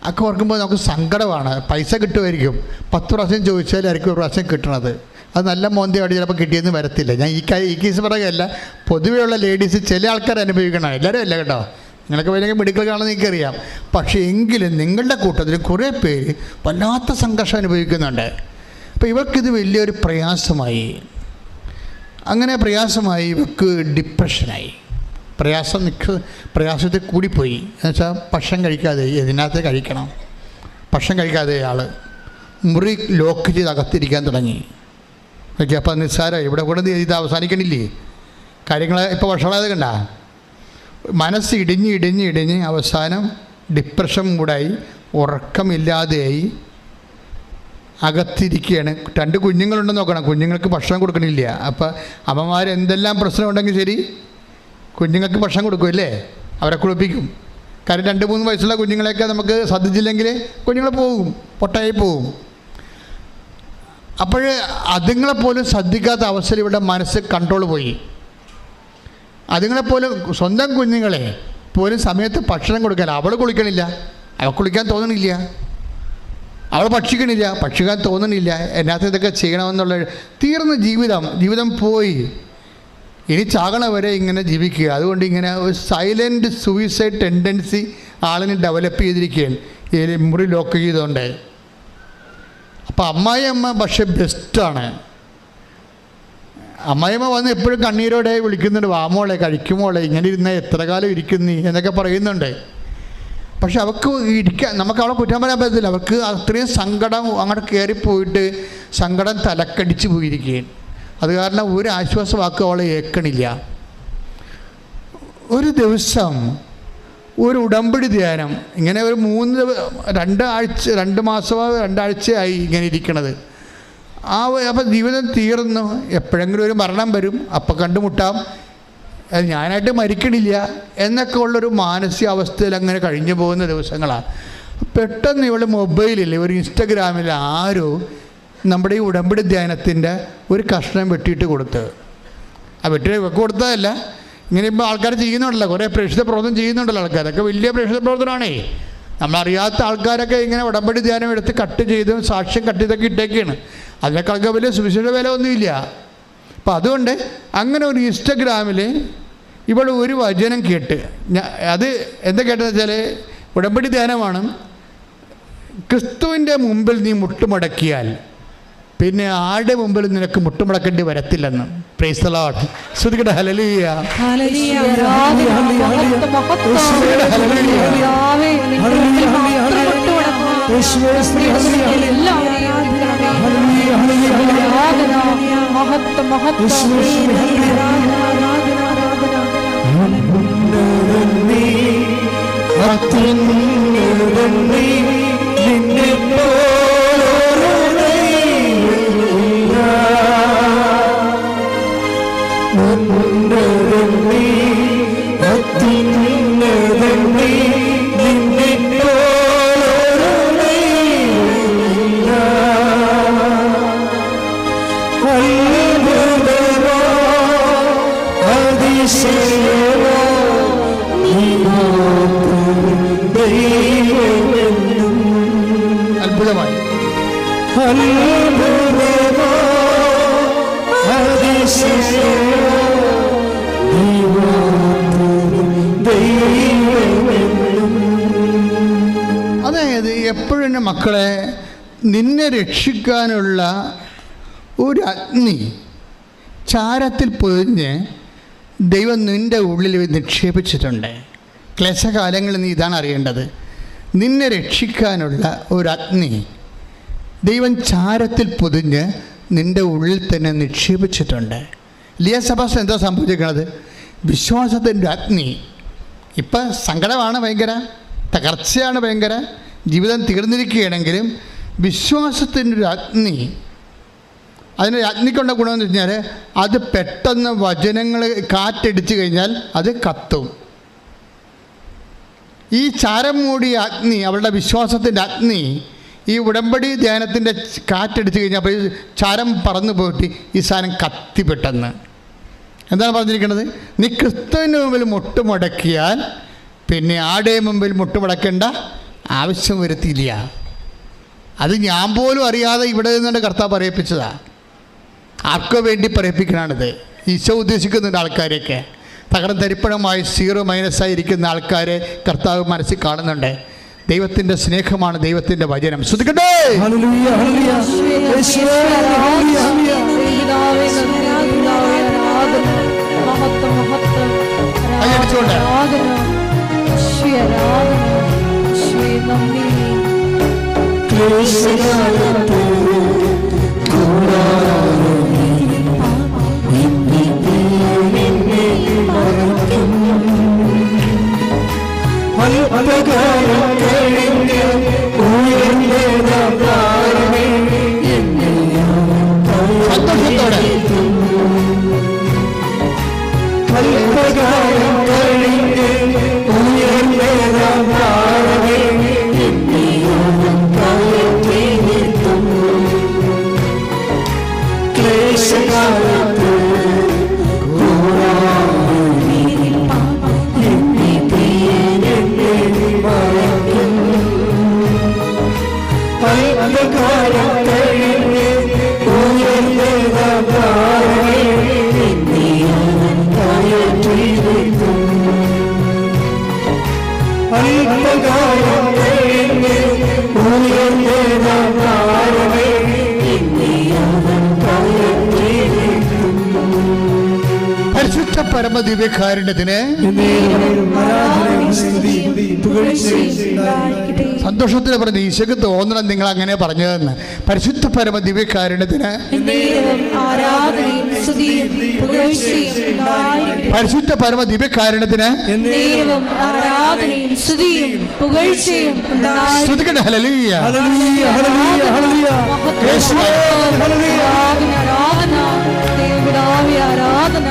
D: ഒക്കെ ഓർക്കുമ്പോൾ നമുക്ക് സങ്കടമാണ്. പൈസ കിട്ടുമായിരിക്കും, 10 പ്രാവശ്യം ചോദിച്ചാലായിരിക്കും ഒരു പ്രാവശ്യം കിട്ടണത്. അത് നല്ല മോന്തിയോടെ ചിലപ്പോൾ കിട്ടിയെന്ന് വരത്തില്ല. ഞാൻ ഈ കേസ് പറയുകയല്ല, പൊതുവെയുള്ള ലേഡീസ് ചില ആൾക്കാർ അനുഭവിക്കണം, എല്ലാവരും അല്ല കേട്ടോ. നിങ്ങളൊക്കെ വലിയ മെഡിക്കൽ കാണുന്നത് എനിക്കറിയാം. പക്ഷേ എങ്കിലും നിങ്ങളുടെ കൂട്ടത്തിൽ കുറേ പേര് വല്ലാത്ത സംഘർഷം അനുഭവിക്കുന്നുണ്ട്. അപ്പോൾ ഇവർക്കിത് വലിയൊരു പ്രയാസമായി. അങ്ങനെ പ്രയാസമായി ഇവർക്ക് ഡിപ്രഷനായി. പ്രയാസത്തിൽ കൂടിപ്പോയി. എന്നുവെച്ചാൽ ഭക്ഷണം കഴിക്കാതെ, ഇതിനകത്ത് കഴിക്കണം, ഭക്ഷണം കഴിക്കാതെ ആൾ മുറി ലോക്ക് ചെയ്ത് അകത്തിരിക്കാൻ തുടങ്ങി. ഓക്കെ, അപ്പോൾ നിസ്സാരം ഇവിടെ കൂടെ ഇത് അവസാനിക്കണില്ലേ കാര്യങ്ങൾ. ഇപ്പോൾ ഭക്ഷണം കണ്ട മനസ്സ് ഇടിഞ്ഞ് അവസാനം ഡിപ്രഷൻ കൂടായി, ഉറക്കമില്ലാതെയായി, അകത്തിരിക്കുകയാണ്. 2 കുഞ്ഞുങ്ങളുണ്ടെന്ന് നോക്കണം, കുഞ്ഞുങ്ങൾക്ക് ഭക്ഷണം കൊടുക്കണില്ല. അപ്പോൾ അമ്മമാർ എന്തെല്ലാം പ്രശ്നമുണ്ടെങ്കിൽ ശരി കുഞ്ഞുങ്ങൾക്ക് ഭക്ഷണം കൊടുക്കുമല്ലേ, അവരെ കുളിപ്പിക്കും. കാര്യം 2-3 വയസ്സുള്ള കുഞ്ഞുങ്ങളെയൊക്കെ നമുക്ക് ശ്രദ്ധിച്ചില്ലെങ്കിൽ കുഞ്ഞുങ്ങൾ പോകും, പൊട്ടായി പോകും. അപ്പോൾ അതുങ്ങളെപ്പോലും ശ്രദ്ധിക്കാത്ത അവസരം ഇവിടെ മനസ്സ് കൺട്രോൾ പോയി. അതുങ്ങളെപ്പോലും സ്വന്തം കുഞ്ഞുങ്ങളെ പോലും സമയത്ത് ഭക്ഷണം കൊടുക്കാൻ, അവൾ കുളിക്കണില്ല, അവൾ കുളിക്കാൻ തോന്നണില്ല, അവൾ ഭക്ഷിക്കാൻ തോന്നണില്ല. എന്നകത്ത് ഇതൊക്കെ ചെയ്യണമെന്നുള്ള തീർന്ന ജീവിതം പോയി. ഇനി ചാകണ വരെ ഇങ്ങനെ ജീവിക്കുക. അതുകൊണ്ട് ഇങ്ങനെ ഒരു സൈലൻറ്റ് സൂയിസൈഡ് ടെൻഡൻസി ആളിന് ഡെവലപ്പ് ചെയ്തിരിക്കുകയാണ് ഈ മുറി ലോക്ക് ചെയ്തുകൊണ്ട്. അപ്പോൾ അമ്മായിയമ്മ പക്ഷെ ബെസ്റ്റാണ്. അമ്മായിയമ്മ വന്ന് എപ്പോഴും കണ്ണീരോടെ വിളിക്കുന്നുണ്ട്, വാമോളെ കഴിക്കുമോളെ, ഇങ്ങനെ ഇരുന്ന എത്ര കാലം ഇരിക്കുന്നീ എന്നൊക്കെ പറയുന്നുണ്ട്. പക്ഷെ അവൾക്ക് ഇരിക്കാൻ, നമുക്ക് അവളെ കുറ്റം പറയാൻ പറ്റത്തില്ല. അവർക്ക് അത്രയും സങ്കടം അങ്ങോട്ട് കയറിപ്പോയിട്ട് സങ്കടം തലക്കടിച്ച് പോയിരിക്കുകയാണ്. അത് കാരണം ഒരു ആശ്വാസവാക്ക് അവളെ ഏൽക്കണില്ല. ഒരു ദിവസം ഒരു ഉടമ്പടി ധ്യാനം ഇങ്ങനെ ഒരു 2 മാസമോ 2 ആഴ്ചയായി ഇങ്ങനെ ഇരിക്കണത്. അപ്പോൾ ജീവിതം തീർന്നു. എപ്പോഴെങ്കിലും ഒരു മരണം വരും, അപ്പം കണ്ടുമുട്ടാം, ഞാനായിട്ട് മരിക്കണില്ല എന്നൊക്കെ ഉള്ളൊരു മാനസികാവസ്ഥയിൽ അങ്ങനെ കഴിഞ്ഞു പോകുന്ന ദിവസങ്ങളാണ്. പെട്ടെന്ന് ഇവളുടെ മൊബൈലിൽ ഒരു ഇൻസ്റ്റഗ്രാമിൽ ആരോ നമ്മുടെ ഈ ഉടമ്പടി ധ്യാനത്തിൻ്റെ ഒരു കഷ്ണം വെട്ടിയിട്ട് കൊടുത്ത്, ആ വെട്ടി കൊടുത്തതല്ല, ഇങ്ങനെ ഇപ്പോൾ ആൾക്കാർ ചെയ്യുന്നുണ്ടല്ലോ, കുറേ പ്രേക്ഷിത പ്രവർത്തനം ചെയ്യുന്നുണ്ടല്ലോ ആൾക്കാരൊക്കെ, വലിയ പ്രേക്ഷിത പ്രവർത്തനമാണേ. നമ്മളറിയാത്ത ആൾക്കാരൊക്കെ ഇങ്ങനെ ഉടമ്പടി ധ്യാനം എടുത്ത് കട്ട് ചെയ്തും സാക്ഷ്യം കട്ട് ചെയ്തൊക്കെ ഇട്ടേക്കാണ്. അതിനേക്കാളൊക്കെ വലിയ സുവിശേഷ വില ഒന്നുമില്ല. അപ്പം അതുകൊണ്ട് അങ്ങനെ ഒരു ഇൻസ്റ്റഗ്രാമിൽ ഇവിടെ ഒരു വചനം കേട്ട്, അത് എന്താ കേട്ടതെന്ന് വെച്ചാൽ ഉടമ്പടി ധ്യാനമാണ്. ക്രിസ്തുവിൻ്റെ മുമ്പിൽ നീ മുട്ടുമടക്കിയാൽ പിന്നെ ആരുടെ മുമ്പിൽ നിനക്ക് മുട്ടുമടക്കേണ്ടി വരത്തില്ലെന്ന്. Praise the Lord. സ്തുതിക്കട്ടെ. ഹല്ലേലൂയ. അത്ഭുതമായി. അതായത് എപ്പോഴും മക്കളെ, നിന്നെ രക്ഷിക്കാനുള്ള ഒരു അഗ്നി ചാരത്തിൽ പൊതിഞ്ഞ് ദൈവം നിൻ്റെ ഉള്ളിൽ നിക്ഷേപിച്ചിട്ടുണ്ട്. ക്ലേശകാലങ്ങളിൽ നീ ഇതാണ് അറിയേണ്ടത്. നിന്നെ രക്ഷിക്കാനുള്ള ഒരു അഗ്നി ദൈവം ചാരത്തിൽ പൊതിഞ്ഞ് നിൻ്റെ ഉള്ളിൽ തന്നെ നിക്ഷേപിച്ചിട്ടുണ്ട്. ലിയ സെബാസ്റ്റ്യൻ എന്താ സംഭവിച്ചിരിക്കുന്നത്? വിശ്വാസത്തിൻ്റെ അഗ്നി. ഇപ്പം സങ്കടമാണ്, ഭയങ്കര തകർച്ചയാണ്, ഭയങ്കര ജീവിതം തീർന്നിരിക്കുകയാണെങ്കിലും വിശ്വാസത്തിൻ്റെ ഒരു അഗ്നി, അതിന് അഗ്നിക്കൊണ്ട ഗുണമെന്ന് വെച്ചാൽ അത് പെട്ടെന്ന് വചനങ്ങൾ കാറ്റടിച്ചു കഴിഞ്ഞാൽ അത് കത്തും. ഈ ചാരം മൂടിയ അഗ്നി, അവളുടെ വിശ്വാസത്തിൻ്റെ അഗ്നി, ഈ ഉടമ്പടി ധ്യാനത്തിൻ്റെ കാറ്റടിച്ചു കഴിഞ്ഞാൽ അപ്പോൾ ഈ ചാരം പറന്നു പോയിട്ട് ഈ സാധനം കത്തി പെട്ടെന്ന്. എന്താണ് പറഞ്ഞിരിക്കുന്നത്? നീ ക്രിസ്തുവിൻ്റെ മുമ്പിൽ മുട്ടുമടക്കിയാൽ പിന്നെ ആടെ മുമ്പിൽ മുട്ടുമടക്കേണ്ട ആവശ്യം വരുത്തിയില്ല. അത് ഞാൻ പോലും അറിയാതെ ഇവിടെ നിന്നുകൊണ്ട് കർത്താവ് പറയിപ്പിച്ചതാണ്. ആർക്കോ വേണ്ടി പറയിപ്പിക്കണാണിത്. ഈശോ ഉദ്ദേശിക്കുന്നുണ്ട് ആൾക്കാരെയൊക്കെ. തകർന്ന് തരിപ്പണമായി -ആയി ഇരിക്കുന്ന ആൾക്കാരെ കർത്താവ് മനസ്സിൽ കാണുന്നുണ്ട്. ദൈവത്തിൻ്റെ സ്നേഹമാണ് ദൈവത്തിൻ്റെ വചനം. ശ്രദ്ധിക്കട്ടെ. പരിശുദ്ധ പരമദിവ്യകാരുണ്യത്തിന് സന്തോഷത്തിന് പറഞ്ഞു ഈശോക്ക് തോന്നണം നിങ്ങൾ അങ്ങനെ പറഞ്ഞതെന്ന്. പരിശുദ്ധ പരമദിവ്യകാരുണ്യത്തിന് പരിശുദ്ധ പരമദിവ്യകാരുണ്യത്തിന് സ്തുതിക്കട്ടെ. ഹല്ലേലൂയ
B: ഹല്ലേലൂയ ഹല്ലേലൂയ ഹല്ലേലൂയ യേശുവേ ഹല്ലേലൂയ
A: ആരാധന ദേവപിതാവേ ആരാധന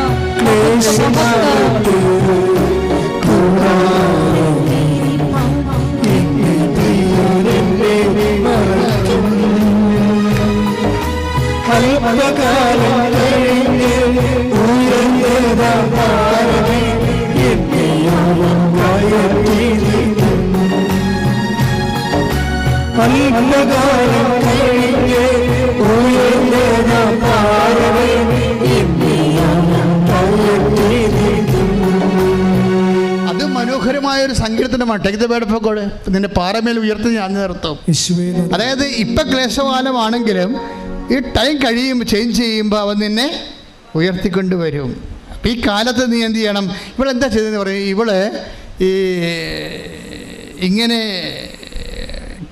D: അത് മനോഹരമായ ഒരു സങ്കീർത്തനമാണ്. Take the word of God. നിന്നെ പാറമേൽ ഉയർത്തി ഞാൻ നിർത്തും. അതായത് ഇപ്പൊ ക്ലേശകാലമാണെങ്കിലും ഈ ടൈം കഴിയുമ്പോൾ ചേഞ്ച് ചെയ്യുമ്പോൾ അവൻ നിന്നെ ഉയർത്തിക്കൊണ്ടുവരും. അപ്പം ഈ കാലത്ത് നീ എന്ത് ചെയ്യണം? ഇവളെന്താ ചെയ്തതെന്ന് പറയും. ഇവള് ഈ ഇങ്ങനെ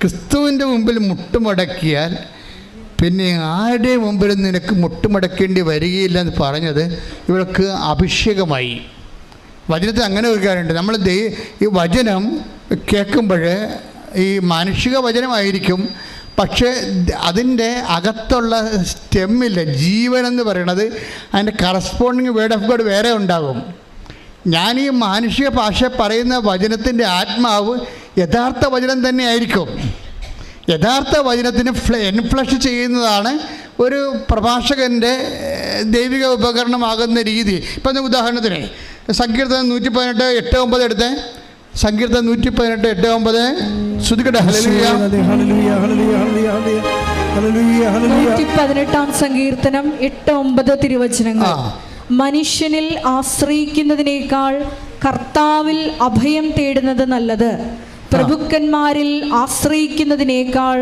D: ക്രിസ്തുവിൻ്റെ മുമ്പിൽ മുട്ടുമടക്കിയാൽ പിന്നെ ആരുടെയും മുമ്പിൽ നിനക്ക് മുട്ടുമടക്കേണ്ടി വരികയില്ല എന്ന് പറഞ്ഞത് ഇവൾക്ക് അഭിഷേകമായി. വചനത്തിൽ അങ്ങനെ ഒരു കാര്യമുണ്ട്. നമ്മൾ ഈ വചനം കേൾക്കുമ്പോൾ ഈ മാനുഷിക വചനമായിരിക്കും, പക്ഷേ അതിൻ്റെ അകത്തുള്ള സ്റ്റെമ്മില്ല, ജീവൻ എന്ന് പറയണത് അതിൻ്റെ കറസ്പോണ്ടിങ് വേർഡ് ഓഫ് ഗോഡ് വേറെ ഉണ്ടാകും. ഞാൻ ഈ മാനുഷിക ഭാഷ പറയുന്ന വചനത്തിൻ്റെ ആത്മാവ് യഥാർത്ഥ വചനം തന്നെ ആയിരിക്കും. യഥാർത്ഥ വചനത്തിന് എൻഫ്ലഷ് ചെയ്യുന്നതാണ് ഒരു പ്രഭാഷകൻ്റെ ദൈവിക ഉപകരണമാകുന്ന രീതി. ഇപ്പം ഉദാഹരണത്തിന് സങ്കീർത്തനം 118:8-9 എടുത്തേ. സങ്കീർത്തനം 118:8-9 ശ്രുതിക്കട്ടെ. Hallelujah
B: hallelujah hallelujah hallelujah hallelujah
A: 118-ാം സങ്കീർത്തനം 8-9 തിരുവചനങ്ങൾ. മനുഷ്യനിൽ ആശ്രയിക്കുന്നതിനേക്കാൾ കർത്താവിൽ അഭയം തേടുന്നത് നല്ലത്. പ്രഭുക്കന്മാരിൽ ആശ്രയിക്കുന്നതിനേക്കാൾ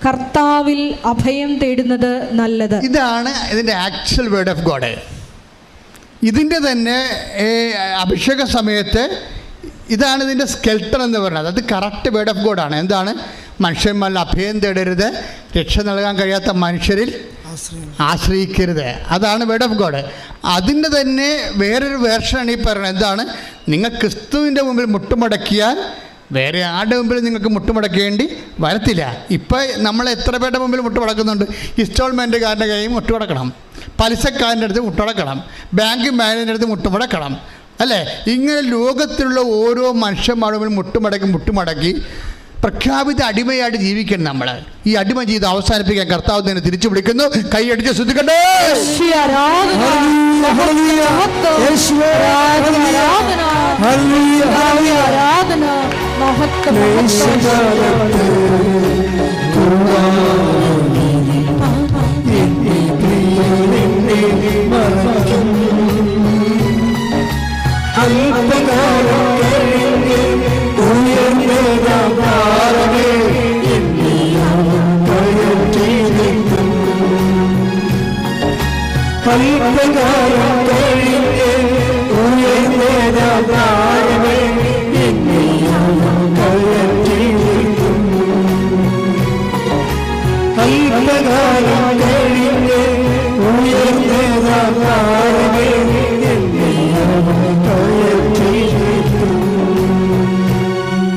A: കർത്താവിൽ അഭയം തേടുന്നത് നല്ലത്.
D: ഇതാണ് ഇതിൻ്റെ ആക്ച്വൽ വേർഡ് ഓഫ് ഗോഡ്. ഇതിൻ്റെ തന്നെ അഭിഷേക സമയത്ത് ഇതാണ് ഇതിൻ്റെ സ്കെൽട്ടൺ എന്ന് പറയുന്നത്. അത് കറക്റ്റ് വേർഡ് ഓഫ് ഗോഡാണ്. എന്താണ്? മനുഷ്യന്മാരിൽ അഭയം തേടരുത്, രക്ഷ നൽകാൻ കഴിയാത്ത മനുഷ്യരിൽ ആശ്രയിക്കരുത്. അതാണ് വേർഡ് ഓഫ് ഗോഡ്. അതിൻ്റെ തന്നെ വേറൊരു വേർഷനാണ് ഈ പറയുന്നത്. എന്താണ്? നിങ്ങൾ ക്രിസ്തുവിൻ്റെ മുമ്പിൽ മുട്ടുമടക്കിയാൽ വേറെ ആരുടെ മുമ്പിൽ നിങ്ങൾക്ക് മുട്ടുമടക്കേണ്ടി വരത്തില്ല. ഇപ്പം നമ്മൾ എത്ര പേരുടെ മുമ്പിൽ മുട്ടുമടക്കുന്നുണ്ട്? ഇൻസ്റ്റാൾമെൻറ്റുകാരൻ്റെ കയ്യിൽ മുട്ടുമടക്കണം, പലിശക്കാരൻ്റെ അടുത്ത് മുട്ടുമടക്കണം, ബാങ്ക് മാനേജറിൻ്റെ അടുത്ത് മുട്ടുമടക്കണം, അല്ലേ? ഇങ്ങനെ ലോകത്തിലുള്ള ഓരോ മനുഷ്യന്മാരുടെ മുട്ടുമടക്കി പ്രഖ്യാപിത അടിമയായിട്ട് ജീവിക്കണം നമ്മൾ. ഈ അടിമ ജീവിതം അവസാനിപ്പിക്കാൻ കർത്താവ് തന്നെ തിരിച്ചു വിളിക്കുന്നു. കൈയടിച്ച് ശ്രദ്ധിക്കട്ടെ.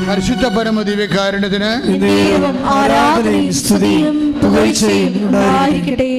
D: പരിശുദ്ധ പരമദിവ്യകാരുണ്യത്തിന്
A: ആരാധനയും സ്തുതിയും പുകഴ്ചയും ഉണ്ടായിരിക്കട്ടെ.